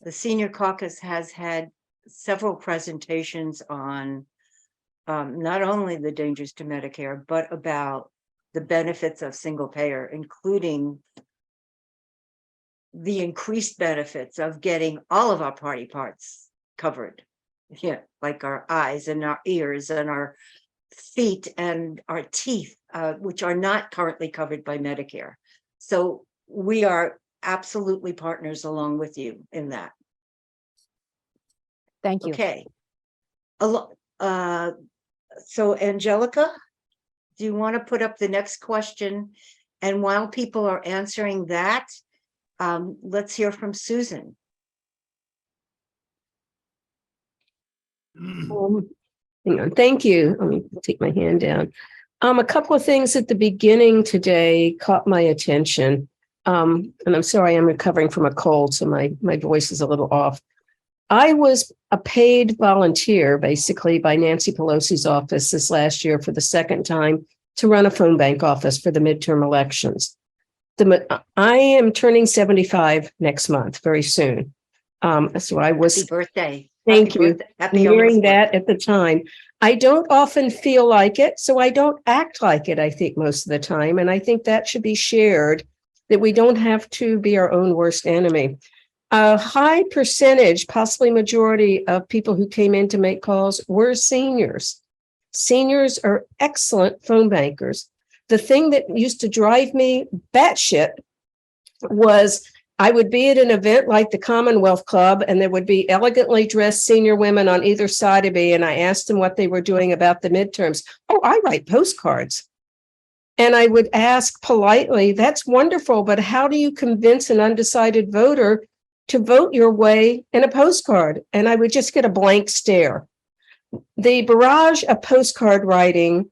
the Senior Caucus has had several presentations on not only the dangers to Medicare, but about the benefits of single payer, including the increased benefits of getting all of our body parts covered. Yeah, like our eyes and our ears and our feet and our teeth, which are not currently covered by Medicare. So we are absolutely partners along with you in that. Thank you. Okay. So Angelica, do you want to put up the next question? And while people are answering that, let's hear from Susan. Hang on. Thank you. Let me take my hand down. A couple of things at the beginning today caught my attention. And I'm sorry, I'm recovering from a cold, so my voice is a little off. I was a paid volunteer, basically, by Nancy Pelosi's office this last year for the second time to run a phone bank office for the midterm elections. I am turning 75 next month, very soon. So I was. Happy birthday. Thank Happy you. birthday. Happy Hearing almost that birthday. at the time. I don't often feel like it, so I don't act like it, I think, most of the time. And I think that should be shared, that we don't have to be our own worst enemy. A high percentage, possibly majority of people who came in to make calls were seniors. Seniors are excellent phone bankers. The thing that used to drive me batshit was I would be at an event like the Commonwealth Club, and there would be elegantly dressed senior women on either side of me. And I asked them what they were doing about the midterms. Oh, I write postcards. And I would ask politely, that's wonderful, but how do you convince an undecided voter to vote your way in a postcard? And I would just get a blank stare. The barrage of postcard writing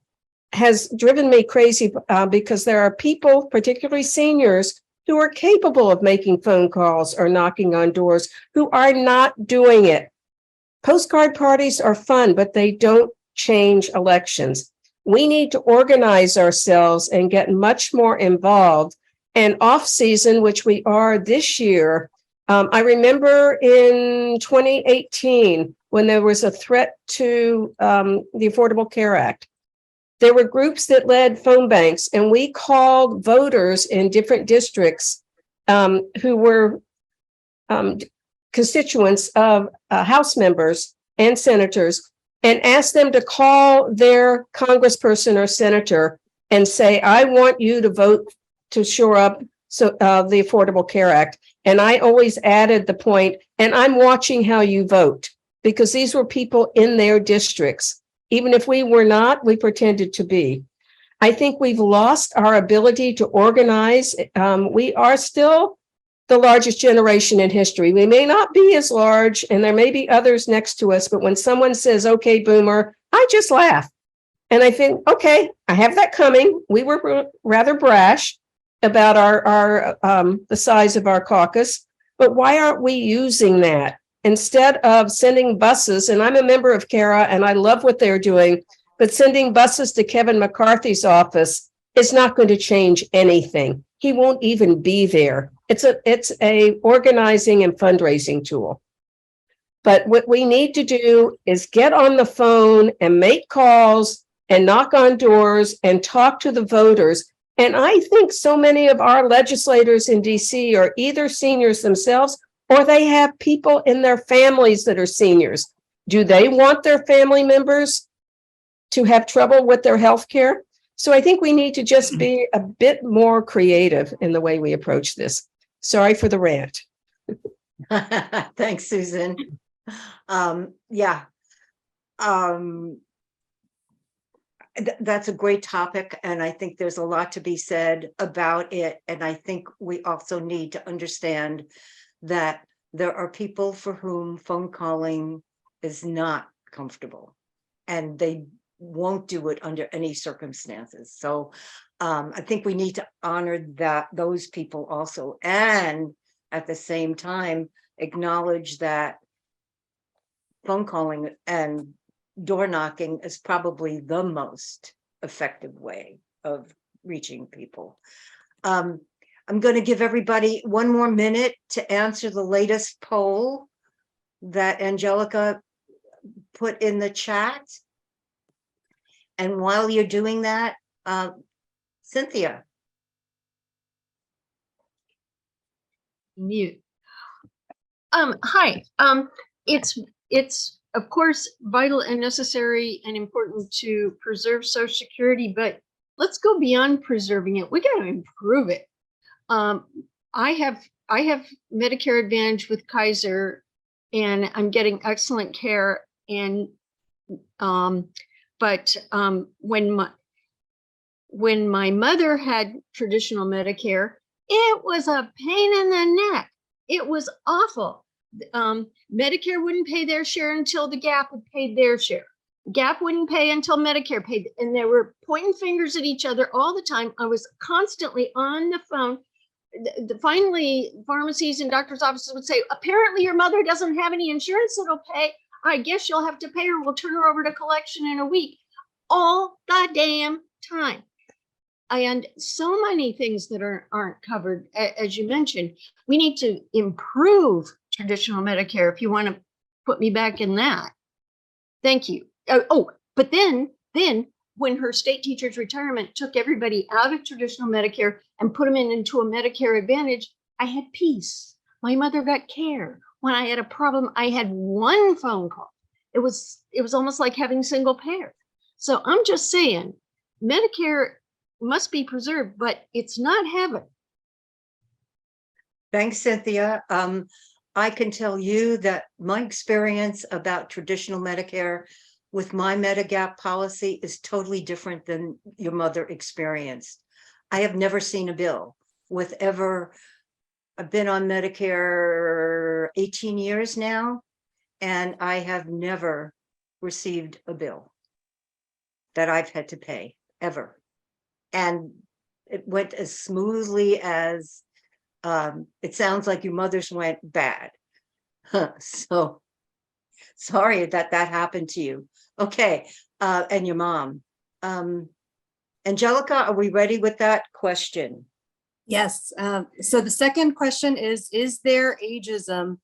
has driven me crazy because there are people, particularly seniors, who are capable of making phone calls or knocking on doors, who are not doing it. Postcard parties are fun, but they don't change elections. We need to organize ourselves and get much more involved. And off season, which we are this year, I remember in 2018, when there was a threat to the Affordable Care Act, there were groups that led phone banks, and we called voters in different districts who were constituents of House members and senators, and asked them to call their congressperson or senator and say, I want you to vote to shore up the Affordable Care Act. And I always added the point, and I'm watching how you vote, because these were people in their districts. Even if we were not, we pretended to be. I think we've lost our ability to organize. We are still the largest generation in history. We may not be as large, and there may be others next to us, but when someone says, okay, boomer, I just laugh. And I think, okay, I have that coming. We were rather brash about the size of our caucus, but why aren't we using that? Instead of sending buses, and I'm a member of CARA and I love what they're doing, but sending buses to Kevin McCarthy's office is not going to change anything. He won't even be there. It's a organizing and fundraising tool. But what we need to do is get on the phone and make calls and knock on doors and talk to the voters. And I think so many of our legislators in DC are either seniors themselves, or they have people in their families that are seniors. Do they want their family members to have trouble with their health care? So I think we need to just be a bit more creative in the way we approach this. Sorry for the rant. Thanks, Susan. That's a great topic, and I think there's a lot to be said about it. And I think we also need to understand that there are people for whom phone calling is not comfortable, and they won't do it under any circumstances. So I think we need to honor those people also, and at the same time acknowledge that phone calling and door knocking is probably the most effective way of reaching people. I'm going to give everybody one more minute to answer the latest poll that Angelica put in the chat. And while you're doing that, Cynthia. Mute. Hi. It's of course vital and necessary and important to preserve Social Security, but let's go beyond preserving it. We got to improve it. I have Medicare Advantage with Kaiser, and I'm getting excellent care. And when my mother had traditional Medicare, it was a pain in the neck. It was awful. Medicare wouldn't pay their share until the Gap had paid their share. Gap wouldn't pay until Medicare paid, and they were pointing fingers at each other all the time. I was constantly on the phone. Finally, pharmacies and doctors' offices would say, apparently your mother doesn't have any insurance that'll pay. I guess you'll have to pay her. We'll turn her over to collection in a week. All the damn time. And so many things that aren't covered, as you mentioned. We need to improve traditional Medicare if you want to put me back in that. Thank you. But then when her state teacher's retirement took everybody out of traditional Medicare and put them into a Medicare Advantage, I had peace. My mother got care. When I had a problem, I had one phone call. It was almost like having single payer. So I'm just saying, Medicare must be preserved, but it's not heaven. Thanks, Cynthia. I can tell you that my experience about traditional Medicare with my Medigap policy is totally different than your mother experienced. I have never seen a bill I've been on Medicare 18 years now, and I have never received a bill that I've had to pay. ever. And it went as smoothly as, it sounds like your mother's went bad. So sorry that that happened to you. Okay, and your mom. Angelica, are we ready with that question? Yes, so the second question is there ageism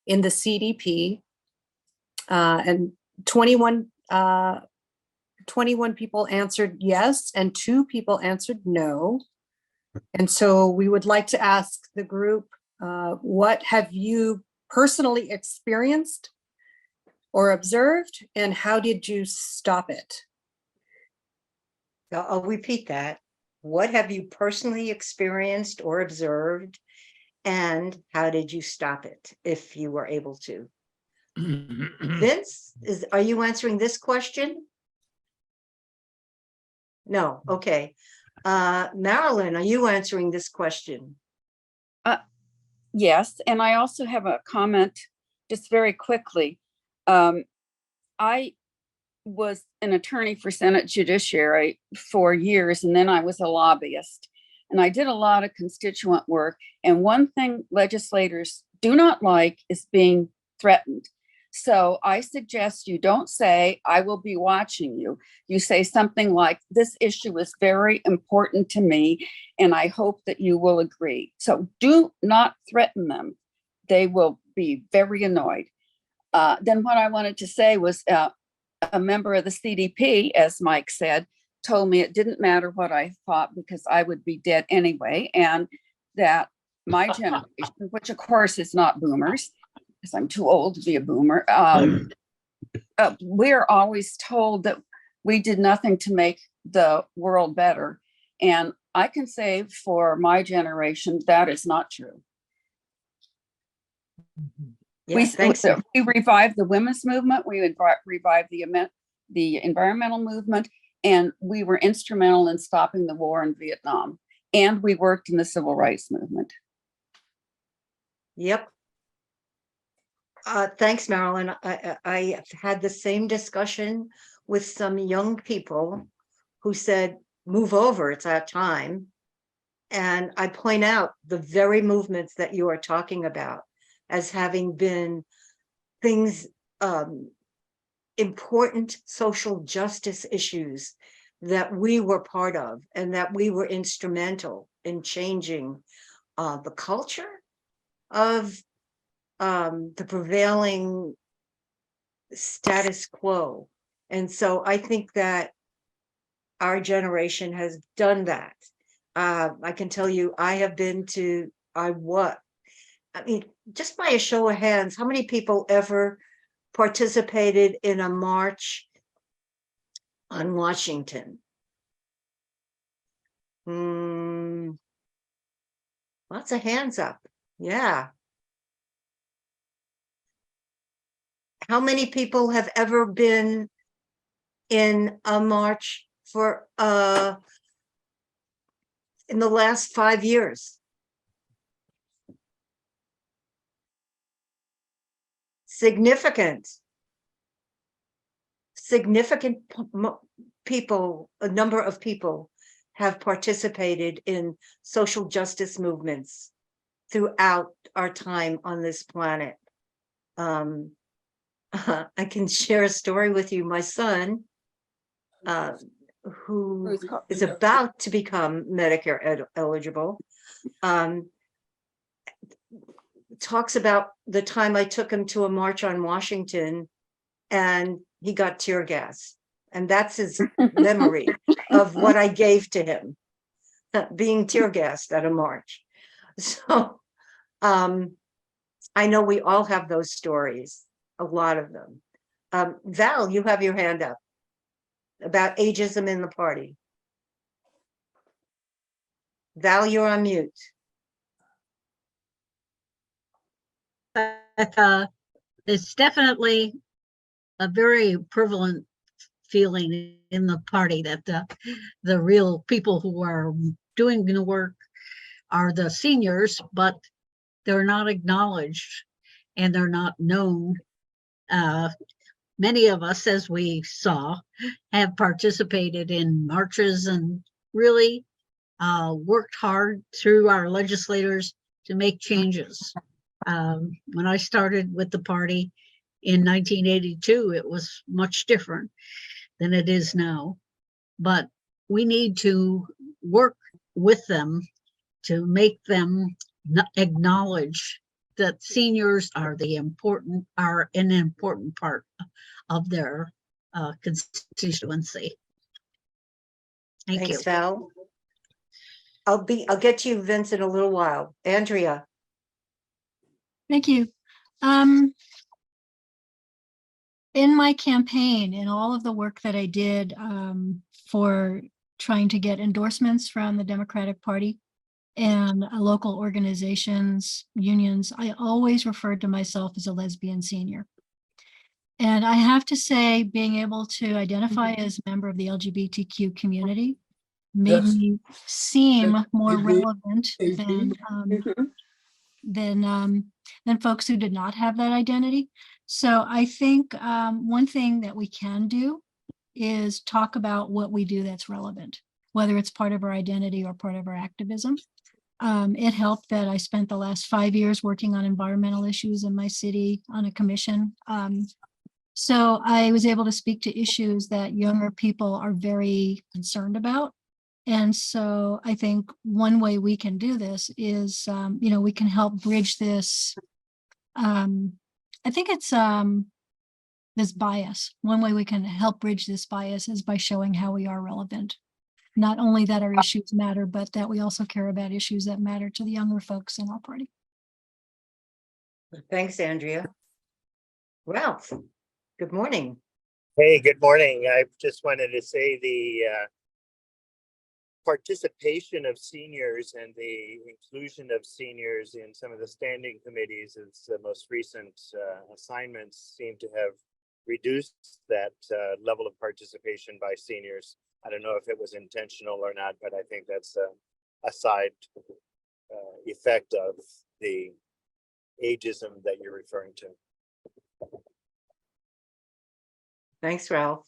in the CDP? And 21 people answered yes, and 2 people answered no. And so we would like to ask the group, what have you personally experienced or observed, and how did you stop it? I'll repeat that. What have you personally experienced or observed, and how did you stop it, if you were able to? Vince, are you answering this question? No, okay. Marilyn, are you answering this question? Yes, and I also have a comment just very quickly. I was an attorney for Senate Judiciary for years, and then I was a lobbyist. And I did a lot of constituent work. And one thing legislators do not like is being threatened. So I suggest you don't say, I will be watching you. You say something like, this issue is very important to me, and I hope that you will agree. So do not threaten them. They will be very annoyed. Then what I wanted to say was a member of the CDP, as Mike said, told me it didn't matter what I thought because I would be dead anyway, and that my generation, which of course is not boomers, because I'm too old to be a boomer, we're always told that we did nothing to make the world better. And I can say for my generation, that is not true. Yeah, thanks. We revived the women's movement, we would revive the environmental movement, and we were instrumental in stopping the war in Vietnam. And we worked in the civil rights movement. Yep. Thanks, Marilyn. I had the same discussion with some young people who said, move over, it's our time. And I point out the very movements that you are talking about as having been things, important social justice issues that we were part of, and that we were instrumental in changing the culture of the prevailing status quo. And so I think that our generation has done that. I can tell you, I have been to, I mean, just by a show of hands, how many people ever participated in a march on Washington? Lots of hands up. Yeah. How many people have ever been in a march for in the last 5 years? Significant people, a number of people have participated in social justice movements throughout our time on this planet. I can share a story with you. My son, who is about to become Medicare eligible, talks about the time I took him to a march on Washington and he got tear gas. And that's his memory of what I gave to him, being tear gassed at a march. So I know we all have those stories, a lot of them. Val, you have your hand up about ageism in the party. Val, you're on mute. It's definitely a very prevalent feeling in the party that the real people who are doing the work are the seniors, but they're not acknowledged and they're not known. many of us, as we saw, have participated in marches and really worked hard through our legislators to make changes. When I started with the party in 1982, it was much different than it is now. But we need to work with them to make them acknowledge that seniors are an important part of their constituency. Thank you. Thanks, Val. I'll get to you, Vince, in a little while. Andrea. Thank you. In my campaign, in all of the work that I did for trying to get endorsements from the Democratic Party and local organizations, unions, I always referred to myself as a lesbian senior. And I have to say, being able to identify as a member of the LGBTQ community made me seem more relevant than folks who did not have that identity. So I think one thing that we can do is talk about what we do that's relevant, whether it's part of our identity or part of our activism. It helped that I spent the last 5 years working on environmental issues in my city on a commission. So I was able to speak to issues that younger people are very concerned about. And so I think one way we can do this is, we can help bridge this. I think it's this bias. One way we can help bridge this bias is by showing how we are relevant. Not only that our issues matter, but that we also care about issues that matter to the younger folks in our party. Thanks, Andrea. Ralph, good morning. Hey, good morning. I just wanted to say the participation of seniors and the inclusion of seniors in some of the standing committees is the most recent assignments seem to have reduced that level of participation by seniors. I don't know if it was intentional or not, but I think that's a side effect of the ageism that you're referring to. Thanks, Ralph.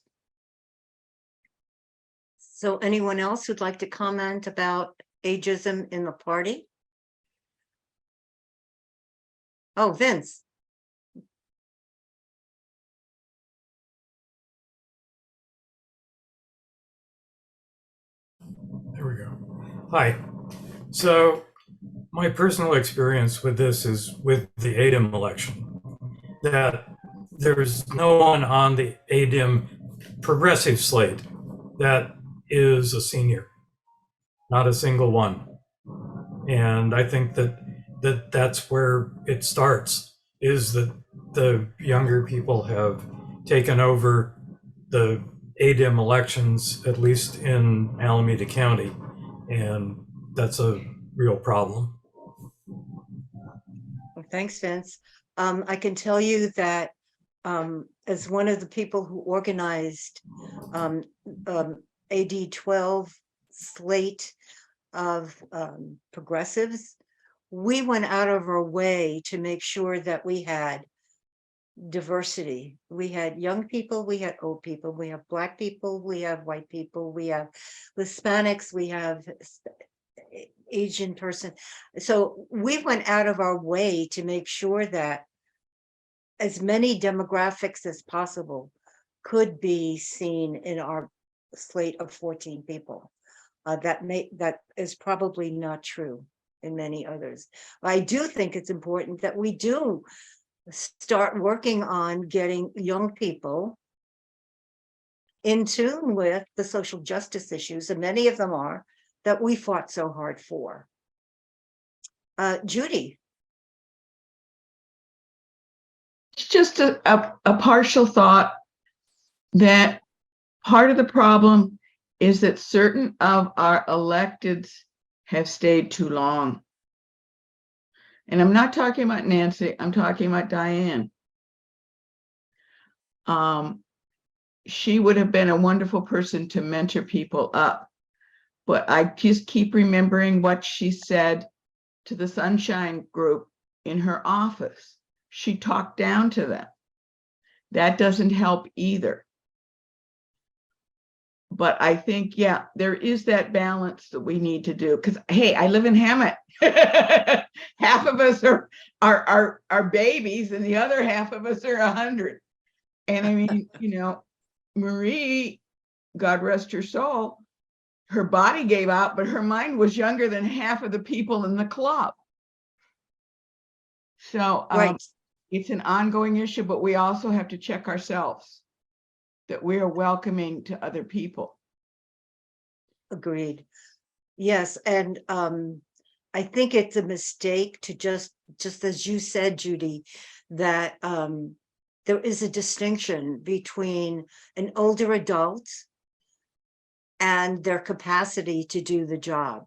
So anyone else who'd like to comment about ageism in the party? Oh, Vince. There we go. Hi. So my personal experience with this is with the AGEIM election, that there's no one on the AGEIM progressive slate that is a senior, not a single one. And I think that that's where it starts, is that the younger people have taken over the AGEIM elections, at least in Alameda County, and that's a real problem. Well, thanks, Vince. I can tell you that as one of the people who organized AD 12 slate of progressives, we went out of our way to make sure that we had diversity. We had young people, we had old people, we have Black people, we have white people, we have Hispanics, we have Asian person. So we went out of our way to make sure that as many demographics as possible could be seen in our slate of 14 people. That is probably not true in many others. I do think it's important that we do start working on getting young people in tune with the social justice issues, and many of them are, that we fought so hard for. Judy. It's just a partial thought that part of the problem is that certain of our electeds have stayed too long. And I'm not talking about Nancy, I'm talking about Diane. She would have been a wonderful person to mentor people up. But I just keep remembering what she said to the Sunshine Group in her office. She talked down to them. That doesn't help either. But I think, yeah, there is that balance that we need to do. Because hey, I live in Hammett. Half of us are babies, and the other half of us are 100. And I mean, Marie, God rest her soul, her body gave out, but her mind was younger than half of the people in the club. So Right. it's an ongoing issue, but we also have to check ourselves that we are welcoming to other people. Agreed. Yes, and I think it's a mistake to just as you said, Judy, that there is a distinction between an older adult and their capacity to do the job.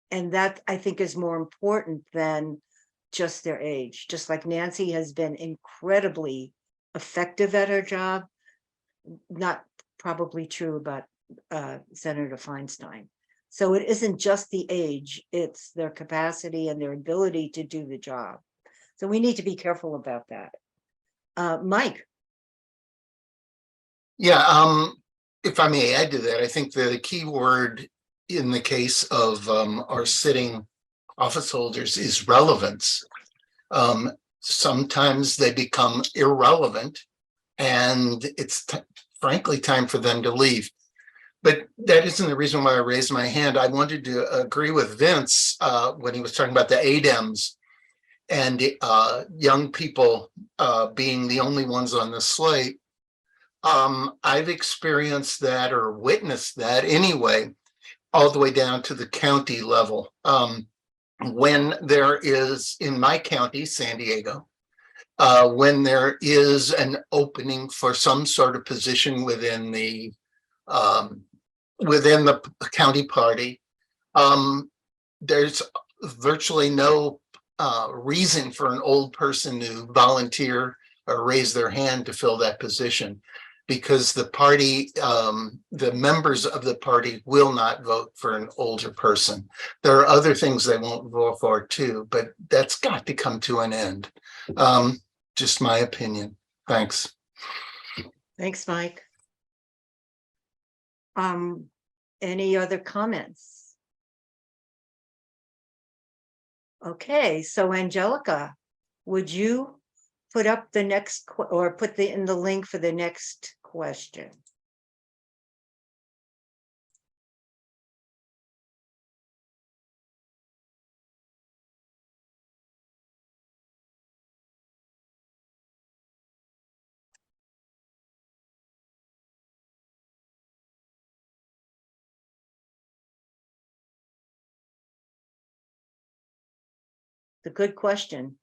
And that, I think, is more important than just their age. Just like Nancy has been incredibly effective at her job, not probably true about Senator Feinstein. So it isn't just the age, it's their capacity and their ability to do the job. So we need to be careful about that. Mike. Yeah, if I may add to that, I think the key word in the case of our sitting office holders is relevance. Sometimes they become irrelevant, and it's frankly time for them to leave. But that isn't the reason why I raised my hand. I wanted to agree with Vince when he was talking about the AGEISM and young people being the only ones on the slate. I've experienced that or witnessed that anyway, all the way down to the county level. When there is, in my county, San Diego, when there is an opening for some sort of position within the county party, there's virtually no reason for an old person to volunteer or raise their hand to fill that position, because the party, the members of the party will not vote for an older person. There are other things they won't vote for too, but that's got to come to an end. Just my opinion. Thanks. Thanks, Mike. Any other comments? Okay, so Angelica, would you put up the next or put in the link for the next question? The good question.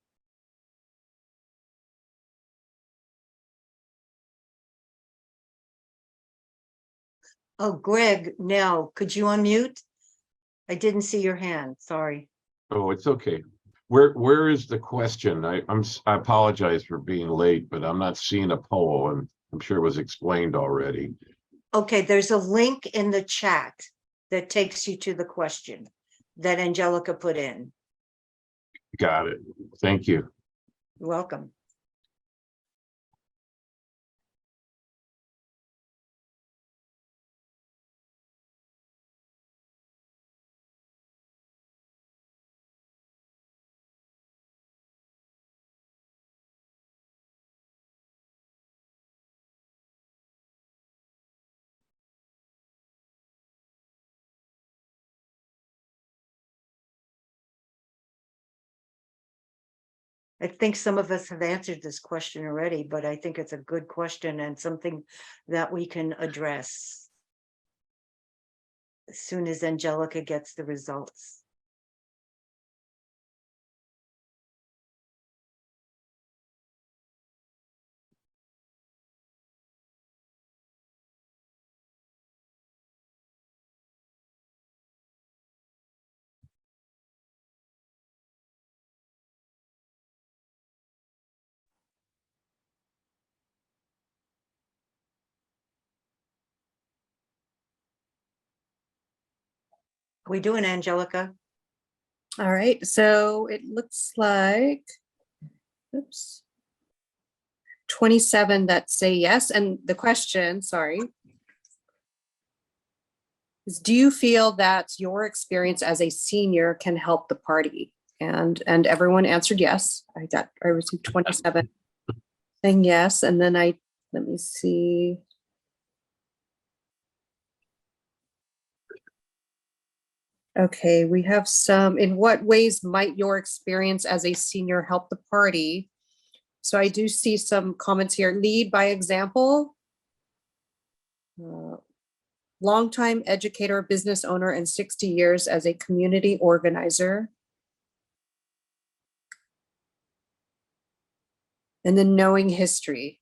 Oh, Greg, now, could you unmute? I didn't see your hand, sorry. Oh, it's okay. Where is the question? I apologize for being late, but I'm not seeing a poll, and I'm sure it was explained already. Okay, there's a link in the chat that takes you to the question that Angelica put in. Got it. Thank you. You're welcome. I think some of us have answered this question already, but I think it's a good question and something that we can address as soon as Angelica gets the results. How we doing, Angelica? All right, so it looks like, oops, 27 that say yes. And the question, sorry, is do you feel that your experience as a senior can help the party? And everyone answered yes. I received 27 saying yes. And then let me see. Okay, we have some, in what ways might your experience as a senior help the party? So I do see some comments here. Lead by example. Longtime educator, business owner, and 60 years as a community organizer. And then knowing history.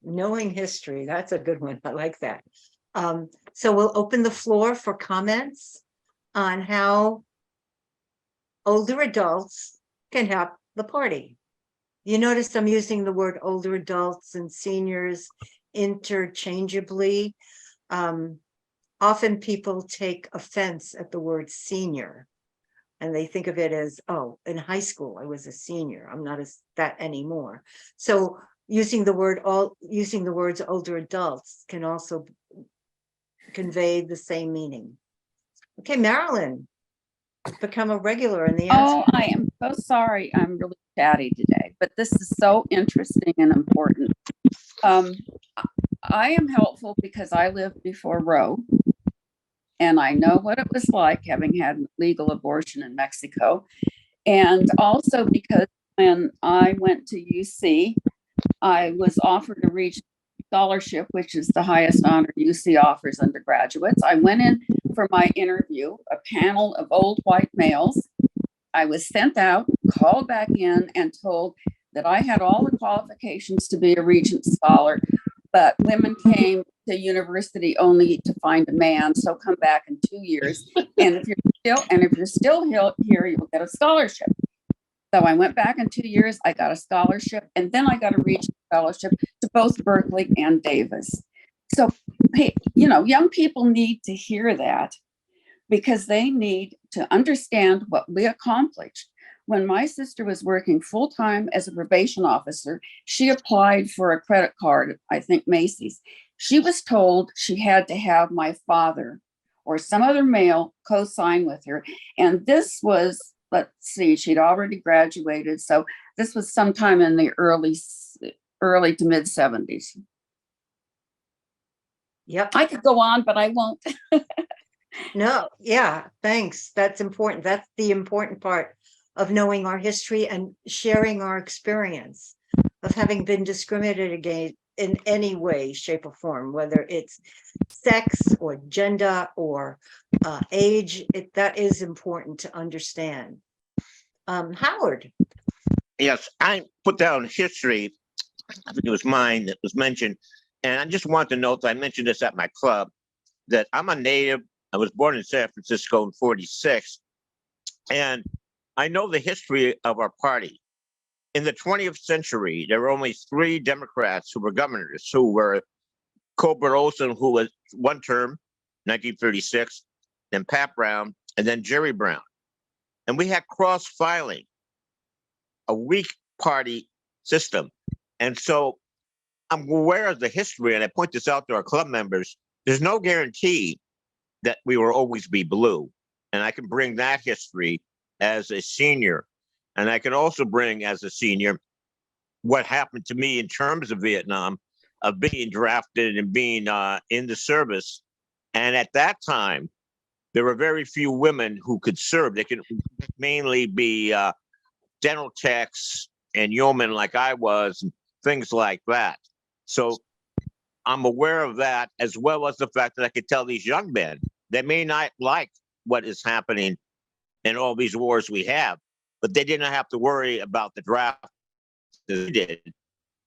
Knowing history, that's a good one. I like that. So we'll open the floor for comments on how older adults can help the party. You notice I'm using the word older adults and seniors interchangeably. Often people take offense at the word senior and they think of it as, oh, in high school, I was a senior. I'm not that anymore. So using the words older adults can also convey the same meaning. Okay, Marilyn, become a regular in the answer. Oh, I am so sorry. I'm really chatty today, but this is so interesting and important. I am helpful because I lived before Roe, and I know what it was like having had legal abortion in Mexico. And also because when I went to UC, I was offered a Regents scholarship, which is the highest honor UC offers undergraduates. I went in for my interview, a panel of old white males. I was sent out, called back in, and told that I had all the qualifications to be a Regents scholar, but women came to university only to find a man. So come back in 2 years, and if you're still here, you'll get a scholarship. So I went back in 2 years. I got a scholarship, and then I got a Regents scholarship to both Berkeley and Davis. So, young people need to hear that because they need to understand what we accomplished. When my sister was working full-time as a probation officer, she applied for a credit card, I think Macy's. She was told she had to have my father or some other male co-sign with her. And this was, let's see, she'd already graduated. So this was sometime in the early to mid 70s. Yep. I could go on, but I won't. No, yeah, thanks. That's important. That's the important part of knowing our history and sharing our experience of having been discriminated against in any way, shape, or form, whether it's sex or gender or age. That is important to understand. Howard. Yes, I put down history. I think it was mine that was mentioned. And I just want to note that I mentioned this at my club, that I'm a native. I was born in San Francisco in 46. And I know the history of our party. In the 20th century, there were only 3 Democrats who were governors, who were Colbert Olson, who was one term, 1936, then Pat Brown, and then Jerry Brown. And we had cross-filing, a weak party system. And so I'm aware of the history, and I point this out to our club members. There's no guarantee that we will always be blue. And I can bring that history as a senior. And I can also bring as a senior what happened to me in terms of Vietnam, of being drafted and being in the service. And at that time, there were very few women who could serve. They could mainly be dental techs and yeomen like I was, and things like that. So I'm aware of that, as well as the fact that I could tell these young men, they may not like what is happening in all these wars we have, but they didn't have to worry about the draft that they did,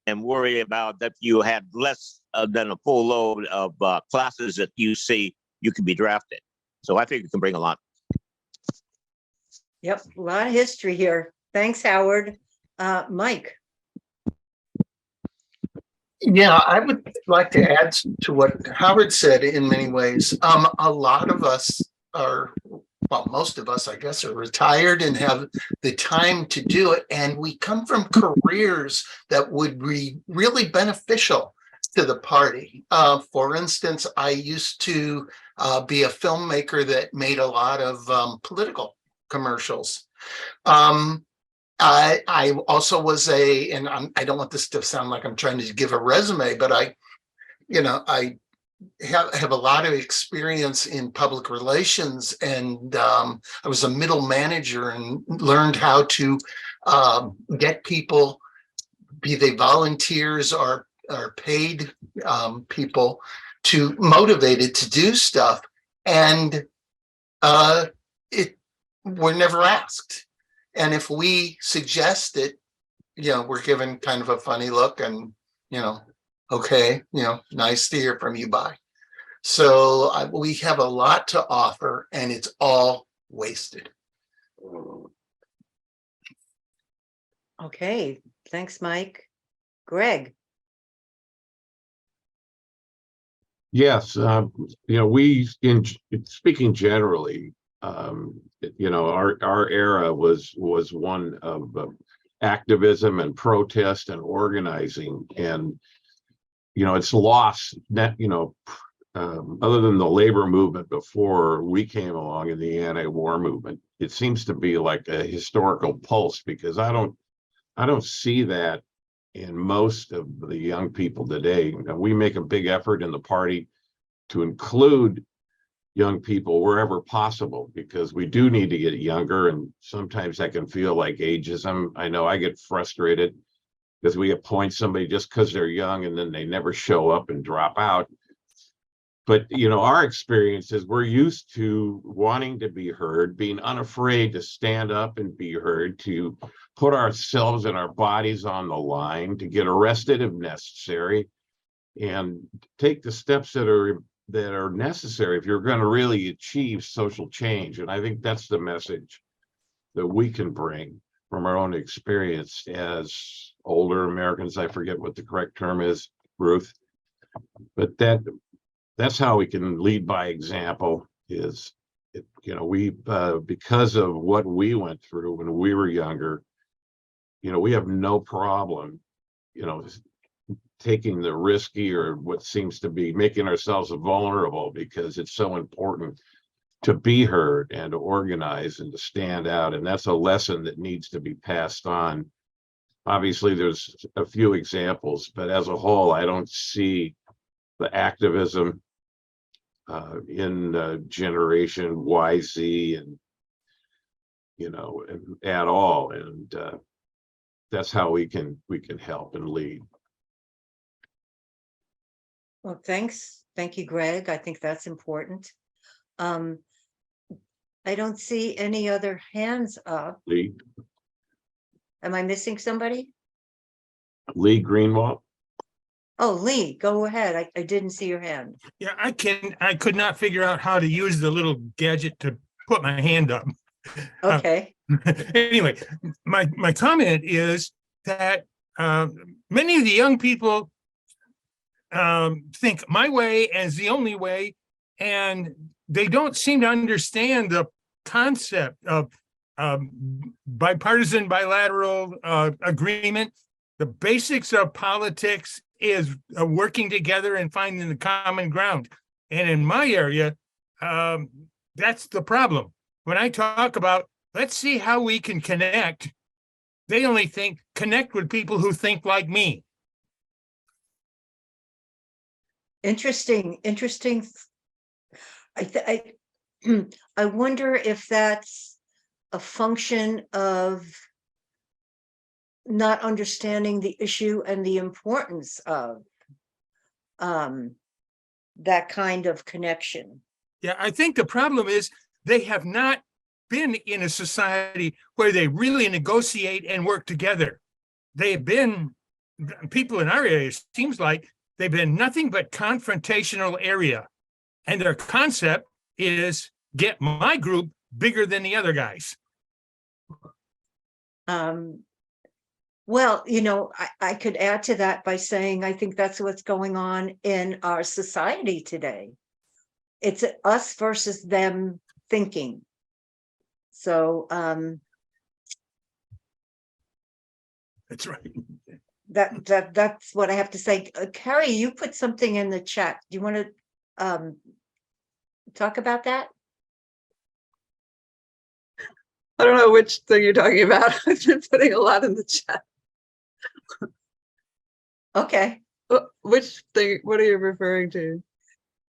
and worry about that you had less than a full load of classes that you see you can be drafted. So I think you can bring a lot. Yep, a lot of history here. Thanks, Howard. Mike. Yeah, I would like to add to what Howard said in many ways. A lot of us are well, most of us, I guess, are retired and have the time to do it. And we come from careers that would be really beneficial to the party. For instance, I used to be a filmmaker that made a lot of political commercials. I also was and I don't want this to sound like I'm trying to give a resume, but I have a lot of experience in public relations, and I was a middle manager and learned how to get people, be they volunteers or paid people, to motivated to do stuff. And we're never asked. And if we suggest it, we're given kind of a funny look and, okay, nice to hear from you, bye. So we have a lot to offer, and it's all wasted. Okay, thanks, Mike. Greg? Yes, we, in speaking generally, our era was one of activism and protest and organizing, and it's lost that, other than the labor movement before we came along in the anti-war movement, it seems to be like a historical pulse, because I don't see that in most of the young people today. We make a big effort in the party to include young people wherever possible, because we do need to get younger, and sometimes that can feel like ageism. I know I get frustrated because we appoint somebody just because they're young and then they never show up and drop out. But our experience is we're used to wanting to be heard, being unafraid to stand up and be heard, to put ourselves and our bodies on the line, to get arrested if necessary, and take the steps that are necessary if you're going to really achieve social change. And I think that's the message that we can bring from our own experience as older Americans. I forget what the correct term is, Ruth, but that's how we can lead by example. Is we because of what we went through when we were younger, we have no problem taking the risky, or what seems to be making ourselves vulnerable, because it's so important to be heard and to organize and to stand out. And that's a lesson that needs to be passed on. Obviously there's a few examples, but as a whole, I don't see the activism in generation YZ and at all. And that's how we can help and lead. Well, thanks. Thank you, Greg. I think that's important. I don't see any other hands up. Lee Am I missing somebody? Greenwald. Oh, Lee, go ahead. I didn't see your hand. Yeah, I could not figure out how to use the little gadget to put my hand up. Okay. Anyway, my comment is that many of the young people think my way is the only way, and they don't seem to understand the concept of bipartisan bilateral agreement. The basics of politics is working together and finding the common ground. And in my area, that's the problem. When I talk about, let's see how we can connect, they only think connect with people who think like me. Interesting. I wonder if that's a function of not understanding the issue and the importance of that kind of connection. Yeah, I think the problem is they have not been in a society where they really negotiate and work together. They've been, people in our area, it seems like they've been nothing but confrontational area. And their concept is get my group bigger than the other guys. Well, I could add to that by saying I think that's what's going on in our society today. It's us versus them thinking. So That's right. that's what I have to say. Carrie, you put something in the chat. Do you want to talk about that? I don't know which thing you're talking about. I've been putting a lot in the chat. Okay. Which thing, what are you referring to?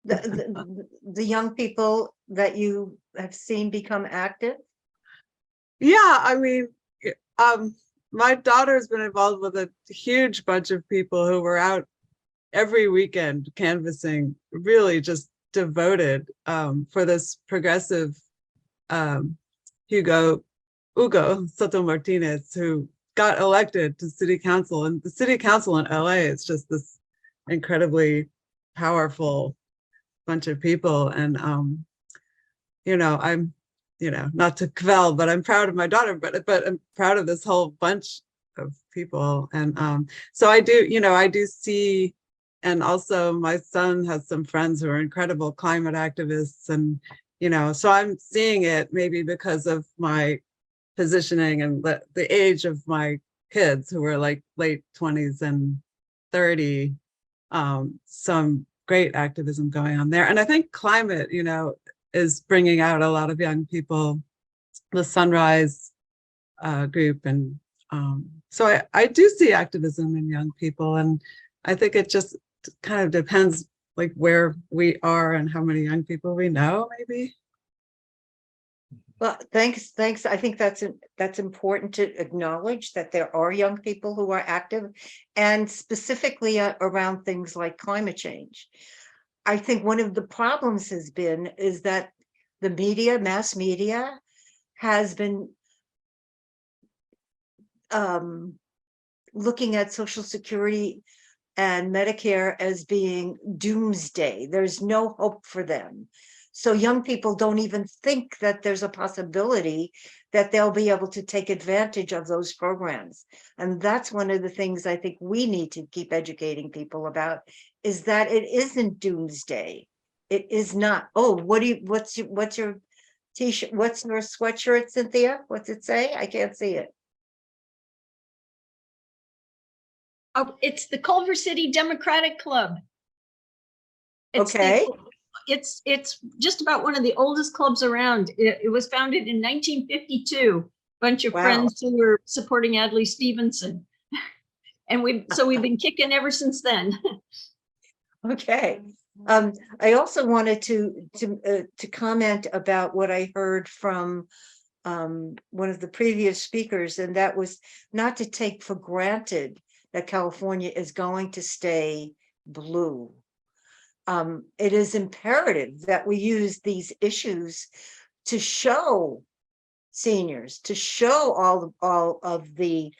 The young people that you have seen become active? Yeah, I mean, my daughter's been involved with a huge bunch of people who were out every weekend canvassing, really just devoted for this progressive Hugo Soto Martinez, who got elected to city council. And the city council in LA is just this incredibly powerful bunch of people. And you know, I'm, you know, not to quell, but I'm proud of my daughter, but I'm proud of this whole bunch of people. And so I do, you know, I do see, and also my son has some friends who are incredible climate activists, and you know, so I'm seeing it maybe because of my positioning and the age of my kids, who are like late 20s and 30, some great activism going on there. And I think climate, you know, is bringing out a lot of young people, the Sunrise group. And so I do see activism in young people, and I think it just kind of depends like where we are and how many young people we know, maybe. Well, thanks. I think that's important to acknowledge, that there are young people who are active, and specifically around things like climate change. I think one of the problems is that the media, mass media, has been looking at Social Security and Medicare as being doomsday. There's no hope for them. So young people don't even think that there's a possibility that they'll be able to take advantage of those programs. And that's one of the things I think we need to keep educating people about, is that it isn't doomsday. It is not. Oh, what's your t-shirt? What's your sweatshirt, Cynthia? What's it say? I can't see it. Oh, it's the Culver City Democratic Club. Okay. It's just about one of the oldest clubs around. It was founded in 1952. Bunch of friends who were supporting Adlai Stevenson, and we've been kicking ever since then. Okay. I also wanted to comment about what I heard from one of the previous speakers, and that was not to take for granted that California is going to stay blue. It is imperative that we use these issues to show seniors, to show all of the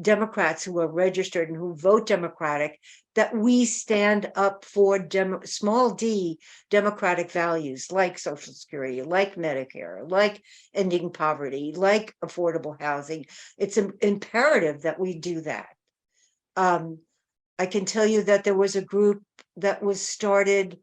Democrats who are registered and who vote Democratic, that we stand up for small d democratic values like Social Security, like Medicare, like ending poverty, like affordable housing. It's imperative that we do that. I can tell you that there was a group that was started,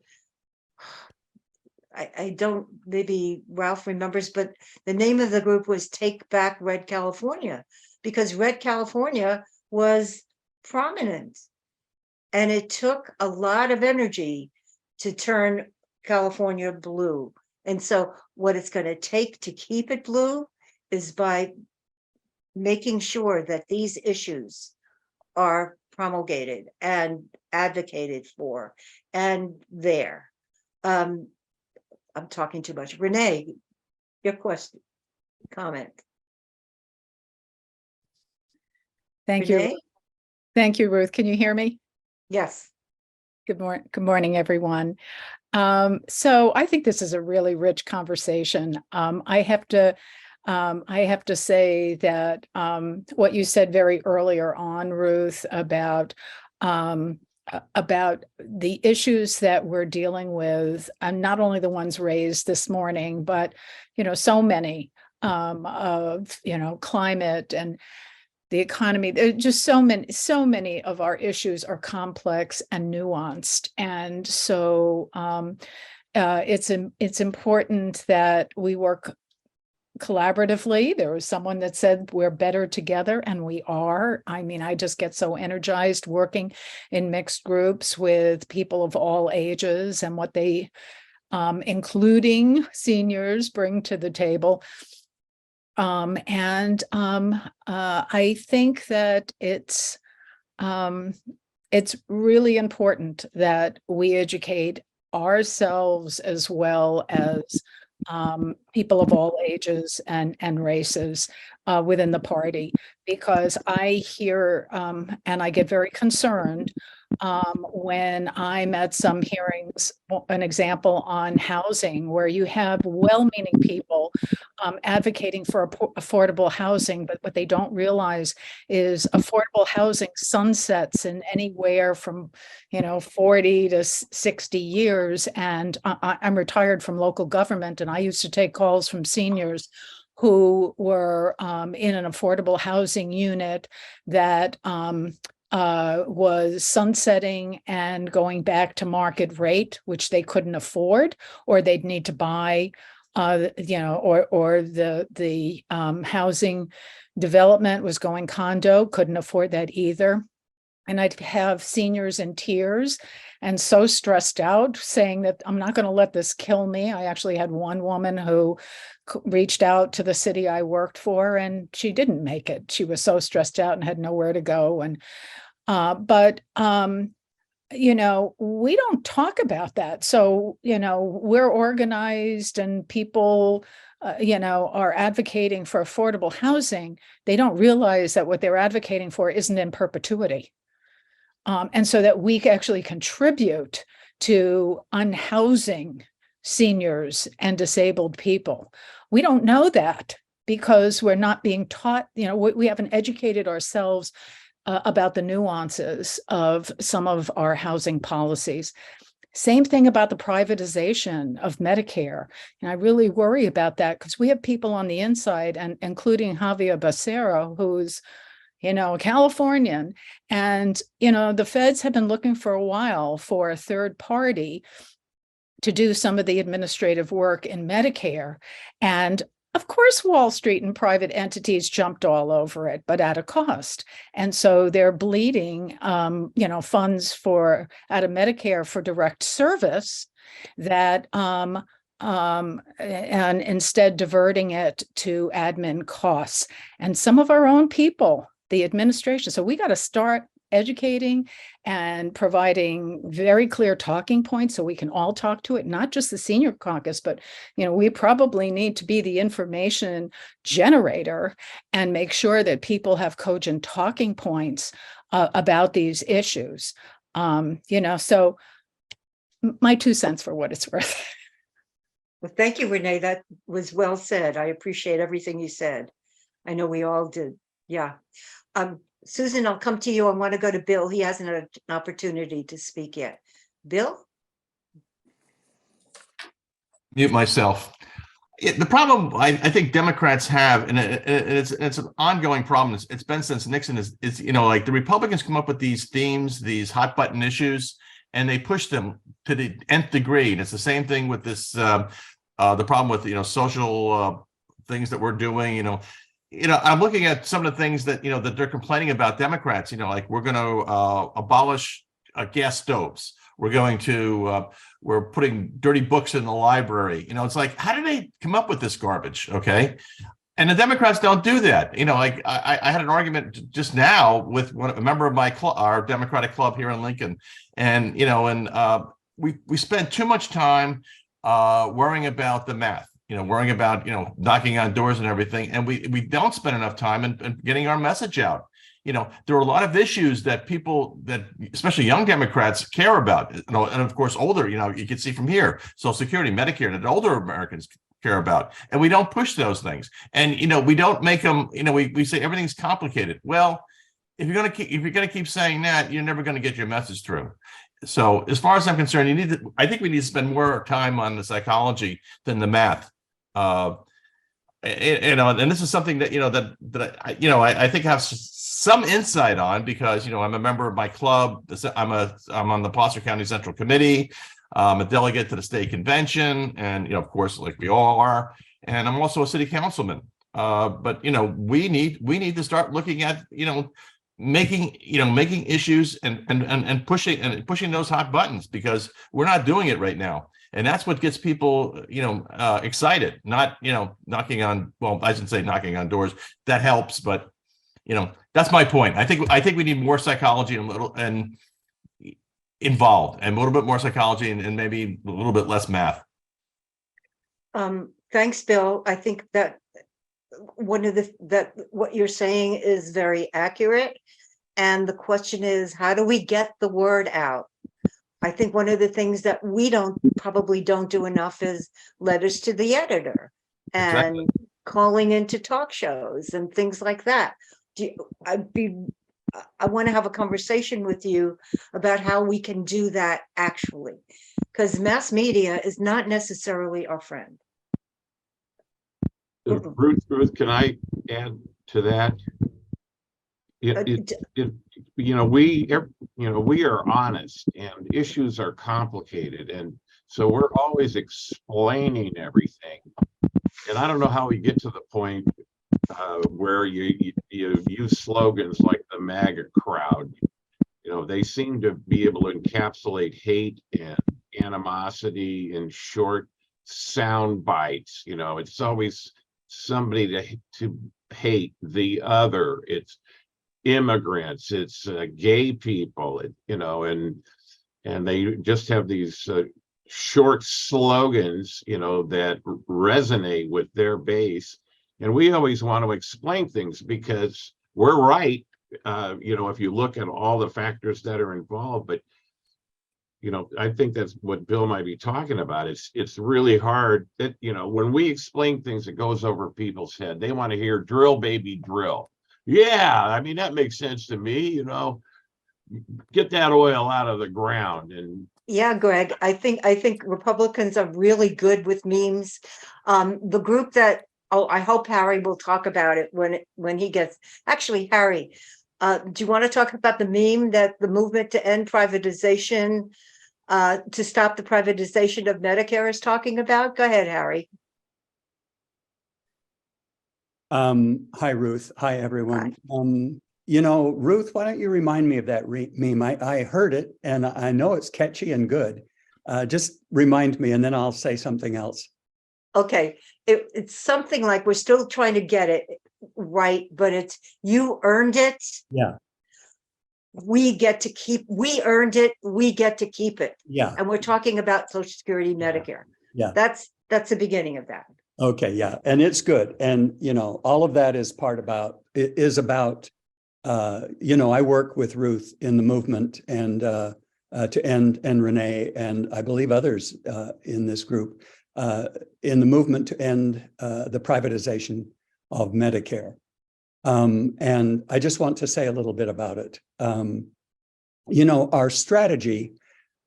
I don't, maybe Ralph remembers, but the name of the group was Take Back Red California, because Red California was prominent. And it took a lot of energy to turn California blue. And so what it's going to take to keep it blue is by making sure that these issues are promulgated and advocated for and there. I'm talking too much. Renee, your question, comment. Thank Renee? you. Thank you, Ruth. Can you hear me? Yes. Good morning, everyone. So I think this is a really rich conversation. I have to say that what you said very earlier on, Ruth, about the issues that we're dealing with, and not only the ones raised this morning, but so many of climate and the economy. Just so many of our issues are complex and nuanced, and so it's important that we work collaboratively. There was someone that said we're better together, and we are. I mean, I just get so energized working in mixed groups with people of all ages and what they, including seniors, bring to the table. I think that it's really important that we educate ourselves as well as people of all ages and races within the party, because I hear and I get very concerned when I'm at some hearings, an example on housing, where you have well-meaning people advocating for affordable housing, but what they don't realize is affordable housing sunsets in anywhere from 40 to 60 years. And I'm retired from local government, and I used to take calls from seniors who were in an affordable housing unit that was sunsetting and going back to market rate, which they couldn't afford, or they'd need to buy, or the housing development was going condo, couldn't afford that either. And I'd have seniors in tears and so stressed out, saying that I'm not going to let this kill me. I actually had one woman who reached out to the city I worked for, and she didn't make it. She was so stressed out and had nowhere to go. And we don't talk about that. So, we're organized, and people, are advocating for affordable housing. They don't realize that what they're advocating for isn't in perpetuity. And so that we actually contribute to unhousing seniors and disabled people. We don't know that because we're not being taught, we haven't educated ourselves about the nuances of some of our housing policies. Same thing about the privatization of Medicare. And I really worry about that because we have people on the inside, and including Javier Becerra, who's, a Californian. And, the feds have been looking for a while for a third party to do some of the administrative work in Medicare. And of course, Wall Street and private entities jumped all over it, but at a cost. And so they're bleeding, funds out of Medicare for direct service that, and instead diverting it to admin costs. And some of our own people, the administration. So we got to start educating and providing very clear talking points so we can all talk to it, not just the senior caucus, but we probably need to be the information generator and make sure that people have cogent talking points about these issues. So my 2 cents for what it's worth. Well, thank you, Renee. That was well said. I appreciate everything you said. I know we all did. Yeah. Susan, I'll come to you. I want to go to Bill. He hasn't had an opportunity to speak yet. Bill? Mute myself. The problem I think Democrats have, and it's an ongoing problem. It's been since Nixon. Is like the Republicans come up with these themes, these hot button issues, and they push them to the nth degree. And it's the same thing with this. The problem with social things that we're doing. I'm looking at some of the things that that they're complaining about Democrats. Like we're going to abolish gas stoves. We're putting dirty books in the library. It's like, how did they come up with this garbage? Okay. And the Democrats don't do that. Like I had an argument just now with a member of my club, our Democratic club here in Lincoln. And, we spent too much time worrying about the math, worrying about, knocking on doors and everything. And we don't spend enough time in getting our message out. There are a lot of issues that people that especially young Democrats care about, and of course, older, you can see from here, Social Security, Medicare, that older Americans care about, and we don't push those things. And, we don't make them, we say everything's complicated. Well, if you're going to keep saying that, you're never going to get your message through. So as far as I'm concerned, I think we need to spend more time on the psychology than the math. And this is something that, I think have some insight on because, I'm a member of my club. I'm on the Placer County Central Committee. I'm a delegate to the state convention. And, of course, like we all are, and I'm also a city councilman. But we need to start looking at making issues and pushing those hot buttons, because we're not doing it right now. And that's what gets people, excited, not, knocking on, well, I shouldn't say knocking on doors. That helps, but, that's my point. I think we need more psychology and involved, and a little bit more psychology and maybe a little bit less math. Thanks, Bill. I think that what you're saying is very accurate. And the question is, how do we get the word out? I think one of the things that we probably don't do enough is letters to the editor and calling into talk shows and things like that. I want to have a conversation with you about how we can do that actually, because mass media is not necessarily our friend. Ruth, can I add to that? We are honest, and issues are complicated, and so we're always explaining everything. And I don't know how we get to the point where you use slogans like the MAGA crowd. They seem to be able to encapsulate hate and animosity in short sound bites. It's always somebody to hate the other. It's immigrants, it's gay people, and they just have these short slogans, that resonate with their base. And we always want to explain things because we're right, if you look at all the factors that are involved. But I think that's what Bill might be talking about. It's really hard that, when we explain things, it goes over people's head. They want to hear drill, baby, drill. Yeah, I mean, that makes sense to me, get that oil out of the ground. And yeah, Greg, I think Republicans are really good with memes. The group that, I hope Harry will talk about it when he gets, actually, Harry, do you want to talk about the meme that the movement to end privatization, to stop the privatization of Medicare is talking about? Go ahead, Harry. Hi, Ruth. Hi, everyone. Hi. Ruth, why don't you remind me of that meme? I heard it and I know it's catchy and good. Just remind me and then I'll say something else. Okay. It's something like, we're still trying to get it right, but it's, you earned it. Yeah. We earned it. We get to keep it. Yeah. And we're talking about Social Security, Medicare. Yeah. That's the beginning of that. Okay. Yeah. And it's good. And, all of that is about, I work with Ruth in the movement and to end, and Renee, and I believe others in this group, in the movement to end the privatization of Medicare. And I just want to say a little bit about it. Our strategy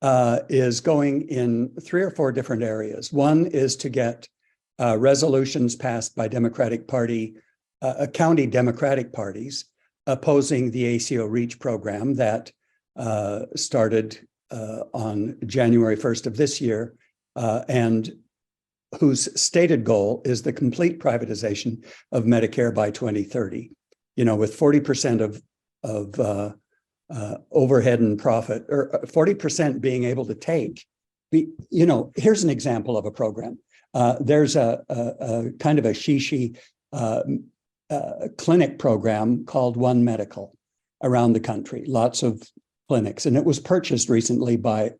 is going in 3 or 4 different areas. One is to get resolutions passed by county Democratic parties opposing the ACO REACH program that started on January 1st of this year, and whose stated goal is the complete privatization of Medicare by 2030, with 40% of overhead and profit, or 40% being able to take. Here's an example of a program. There's a kind of a shishi clinic program called One Medical around the country, lots of clinics, and it was purchased recently by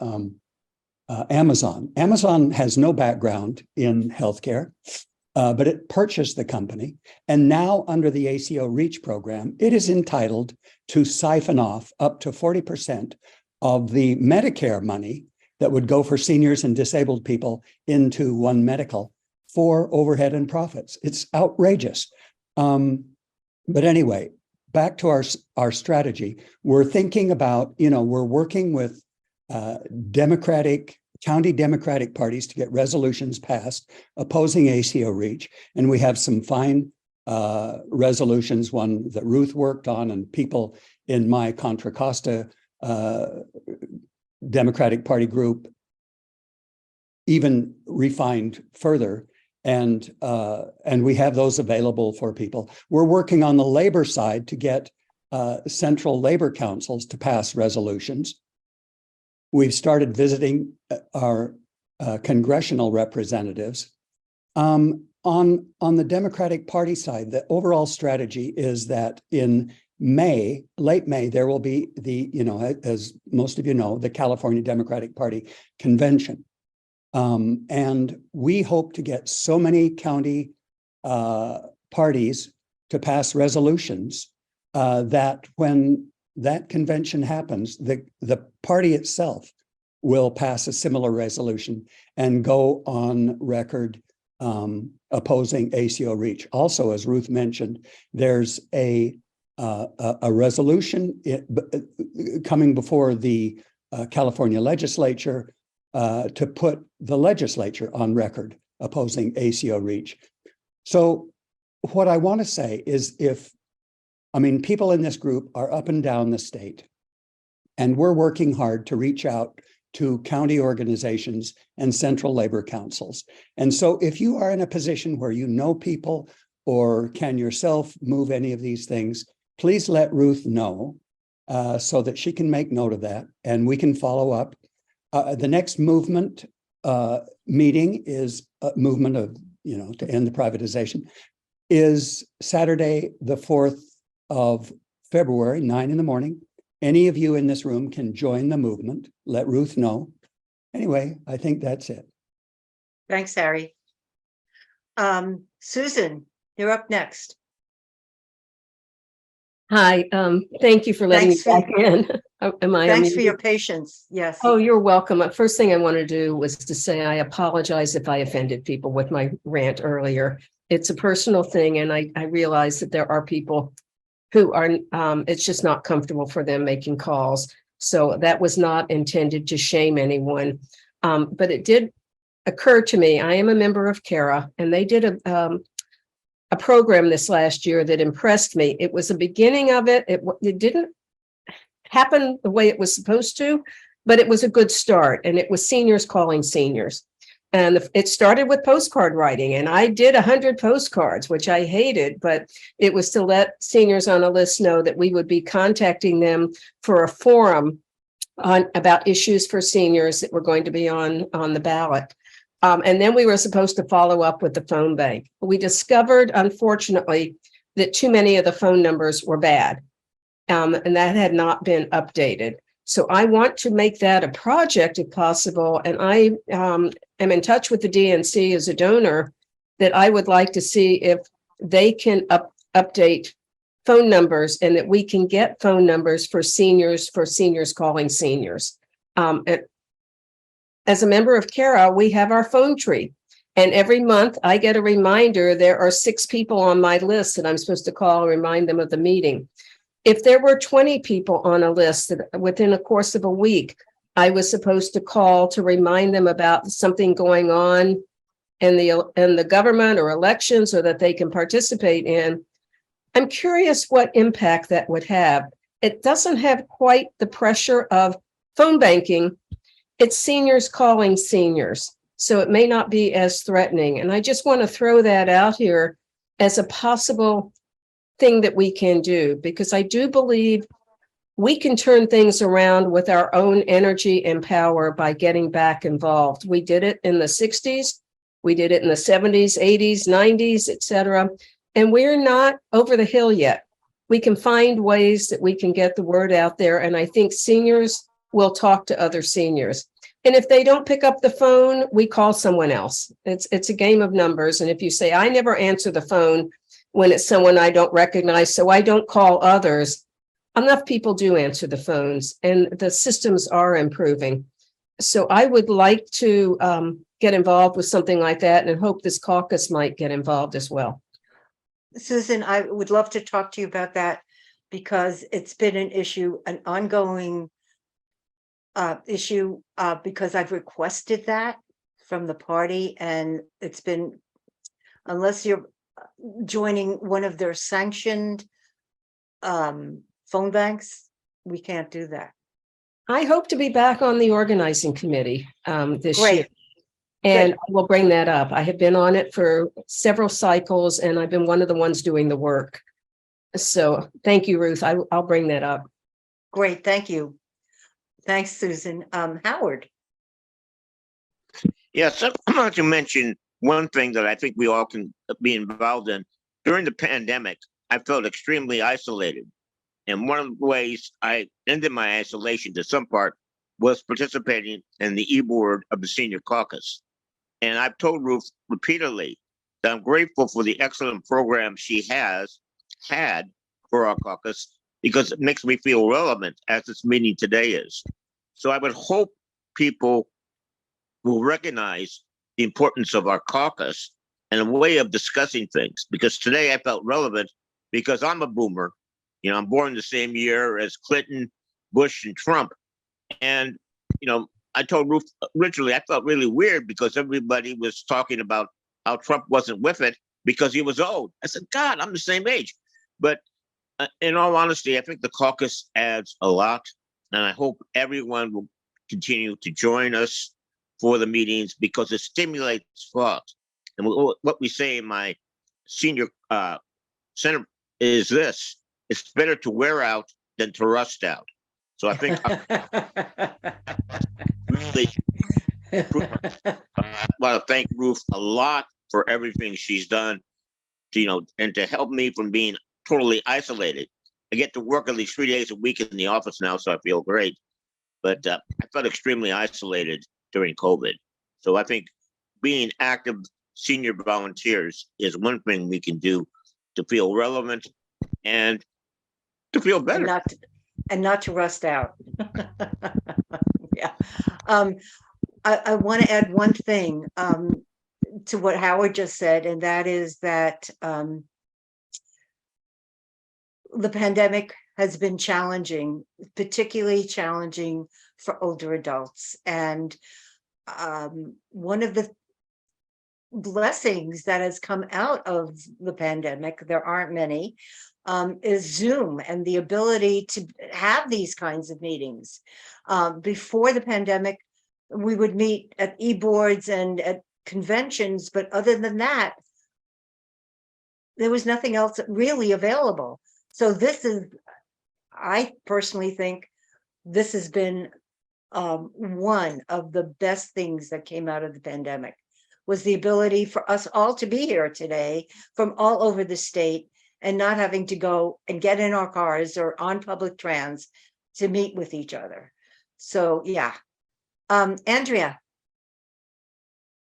Amazon. Amazon has no background in healthcare, but it purchased the company. And now under the ACO REACH program, it is entitled to siphon off up to 40% of the Medicare money that would go for seniors and disabled people into One Medical for overhead and profits. It's outrageous. But anyway, back to our strategy. We're thinking about, we're working with county Democratic parties to get resolutions passed opposing ACO REACH. And we have some fine resolutions, one that Ruth worked on, and people in my Contra Costa Democratic Party group even refined further. And we have those available for people. We're working on the labor side to get central labor councils to pass resolutions. We've started visiting our congressional representatives. On the Democratic Party side, the overall strategy is that in May, late May, there will be the, as most of you know, the California Democratic Party convention. And we hope to get so many county parties to pass resolutions that when that convention happens, the party itself will pass a similar resolution and go on record opposing ACO REACH. Also, as Ruth mentioned, there's a resolution coming before the California legislature to put the legislature on record opposing ACO REACH. So what I want to say is people in this group are up and down the state, and we're working hard to reach out to county organizations and central labor councils. And so if you are in a position where you know people or can yourself move any of these things, please let Ruth know so that she can make note of that and we can follow up. The next movement meeting is a movement of, to end the privatization, is Saturday, the 4th of February, 9 in the morning. Any of you in this room can join the movement. Let Ruth know. Anyway, I think that's it. Thanks, Harry. Susan, you're up next. Hi, thank you for letting me back in. Thanks for your patience. Yes. Oh, you're welcome. First thing I want to do was to say I apologize if I offended people with my rant earlier. It's a personal thing, and I realize that there are people who are, it's just not comfortable for them making calls. So that was not intended to shame anyone. But it did occur to me, I am a member of CARA, and they did a program this last year that impressed me. It was the beginning of it. It didn't happen the way it was supposed to, but it was a good start. And it was seniors calling seniors. And it started with postcard writing. And I did 100 postcards, which I hated, but it was to let seniors on a list know that we would be contacting them for a forum about issues for seniors that were going to be on the ballot. And then we were supposed to follow up with the phone bank. We discovered, unfortunately, that too many of the phone numbers were bad, and that had not been updated. So I want to make that a project if possible. And I am in touch with the DNC as a donor that I would like to see if they can update phone numbers and that we can get phone numbers for seniors calling seniors. As a member of CARA, we have our phone tree. And every month I get a reminder there are 6 people on my list that I'm supposed to call and remind them of the meeting. If there were 20 people on a list that within a course of a week, I was supposed to call to remind them about something going on in the government or elections or that they can participate in, I'm curious what impact that would have. It doesn't have quite the pressure of phone banking. It's seniors calling seniors, so it may not be as threatening. And I just want to throw that out here as a possible thing that we can do, because I do believe we can turn things around with our own energy and power by getting back involved. We did it in the 60s, we did it in the 70s, 80s, 90s, etc. And we're not over the hill yet. We can find ways that we can get the word out there. And I think seniors will talk to other seniors. And if they don't pick up the phone, we call someone else. It's a game of numbers. And if you say, I never answer the phone when it's someone I don't recognize, so I don't call others, enough people do answer the phones and the systems are improving. So I would like to get involved with something like that and hope this caucus might get involved as well. Susan, I would love to talk to you about that because it's been an issue, an ongoing issue, because I've requested that from the party, and it's been, unless you're joining one of their sanctioned phone banks, we can't do that. I hope to be back on the organizing committee this year. And I will bring that up. I have been on it for several cycles and I've been one of the ones doing the work. So thank you, Ruth. I'll bring that up. Great, thank you. Thanks, Susan. Howard. Yes, I want to mention one thing that I think we all can be involved in. During the pandemic, I felt extremely isolated. And one of the ways I ended my isolation to some part was participating in the e-board of the Senior Caucus. And I've told Ruth repeatedly that I'm grateful for the excellent program she has had for our caucus because it makes me feel relevant as this meeting today is. So I would hope people will recognize the importance of our caucus and a way of discussing things, because today I felt relevant because I'm a boomer. You know, I'm born the same year as Clinton, Bush, and Trump. And, you know, I told Ruth originally I felt really weird because everybody was talking about how Trump wasn't with it because he was old. I said, God, I'm the same age. But in all honesty, I think the caucus adds a lot. And I hope everyone will continue to join us for the meetings because it stimulates thought. And what we say in my senior center is this: it's better to wear out than to rust out. So I think really I want to thank Ruth a lot for everything she's done to, you know, and to help me from being totally isolated. I get to work at least 3 days a week in the office now, so I feel great. But I felt extremely isolated during COVID. So I think being active senior volunteers is one thing we can do to feel relevant and to feel better. And not to rust out. Yeah. I want to add one thing to what Howard just said, and that is that the pandemic has been challenging, particularly challenging for older adults. And one of the blessings that has come out of the pandemic, there aren't many, is Zoom and the ability to have these kinds of meetings. Before the pandemic, we would meet at e-boards and at conventions, but other than that, there was nothing else really available. So this is, I personally think this has been one of the best things that came out of the pandemic, was the ability for us all to be here today from all over the state and not having to go and get in our cars or on public trans to meet with each other. So yeah. Andrea.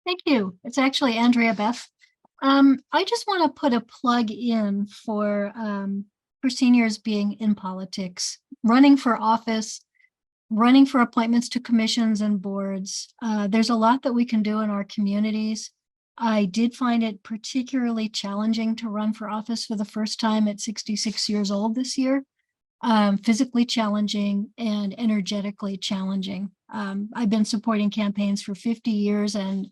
Thank you. It's actually Andrea Beth. I just want to put a plug in for seniors being in politics, running for office, running for appointments to commissions and boards. There's a lot that we can do in our communities. I did find it particularly challenging to run for office for the first time at 66 years old this year. Physically challenging and energetically challenging. I've been supporting campaigns for 50 years and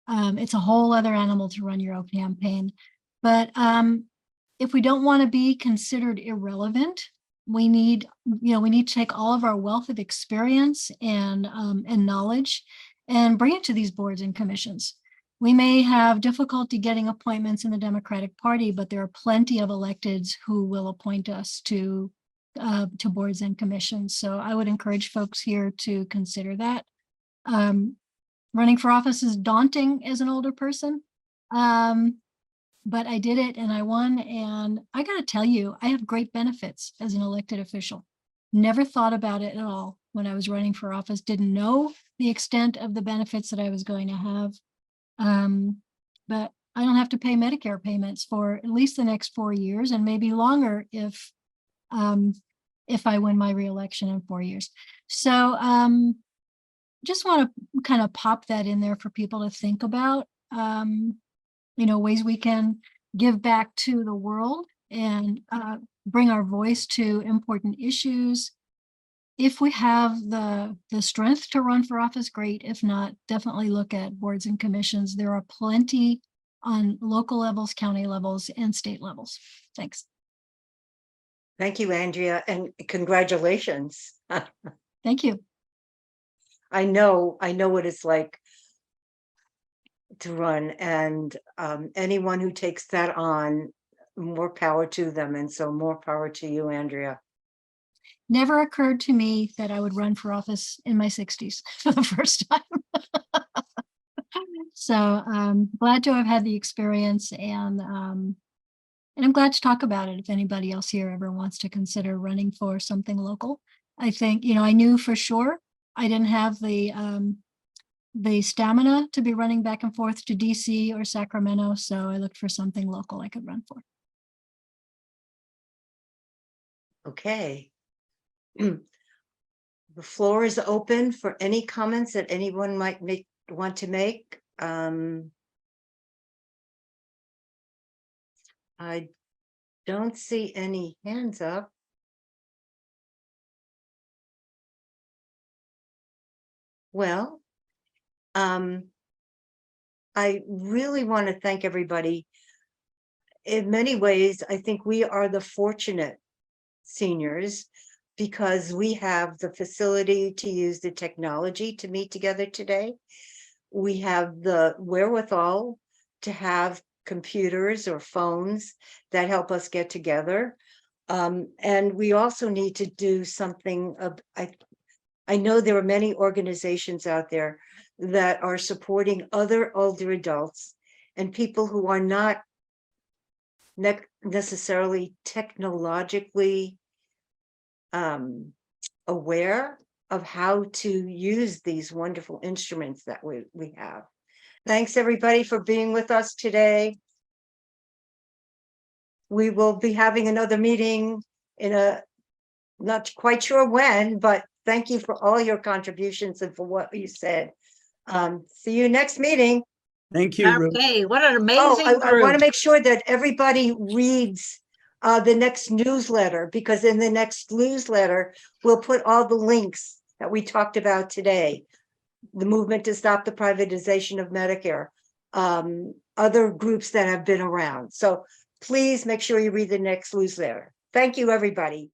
it's a whole other animal to run your own campaign. But if we don't want to be considered irrelevant, we need to take all of our wealth of experience and knowledge and bring it to these boards and commissions. We may have difficulty getting appointments in the Democratic Party, but there are plenty of electeds who will appoint us to boards and commissions. So I would encourage folks here to consider that. Running for office is daunting as an older person, but I did it and I won. And I got to tell you, I have great benefits as an elected official. Never thought about it at all when I was running for office, didn't know the extent of the benefits that I was going to have. But I don't have to pay Medicare payments for at least the next 4 years and maybe longer if I win my reelection in 4 years. So just want to kind of pop that in there for people to think about, ways we can give back to the world and bring our voice to important issues. If we have the strength to run for office, great. If not, definitely look at boards and commissions. There are plenty on local levels, county levels, and state levels. Thanks. Thank you, Andrea, and congratulations. Thank you. I know what it's like to run, and anyone who takes that on, more power to them. And so more power to you, Andrea. Never occurred to me that I would run for office in my 60s for the first time. So glad to have had the experience, and I'm glad to talk about it if anybody else here ever wants to consider running for something local. I think, I knew for sure I didn't have the stamina to be running back and forth to DC or Sacramento, so I looked for something local I could run for. Okay. The floor is open for any comments that anyone might want to make. I don't see any hands up. Well, I really want to thank everybody. In many ways, I think we are the fortunate seniors because we have the facility to use the technology to meet together today. We have the wherewithal to have computers or phones that help us get together. And we also need to do something. I know there are many organizations out there that are supporting other older adults and people who are not necessarily technologically aware of how to use these wonderful instruments that we have. Thanks everybody for being with us today. We will be having another meeting in not quite sure when, but thank you for all your contributions and for what you said. See you next meeting. Thank you, Ruth. Okay, what an Oh, amazing I want group. to make sure that everybody reads the next newsletter, because in the next newsletter, we'll put all the links that we talked about today. The movement to stop the privatization of Medicare, other groups that have been around. So please make sure you read the next newsletter. Thank you, everybody.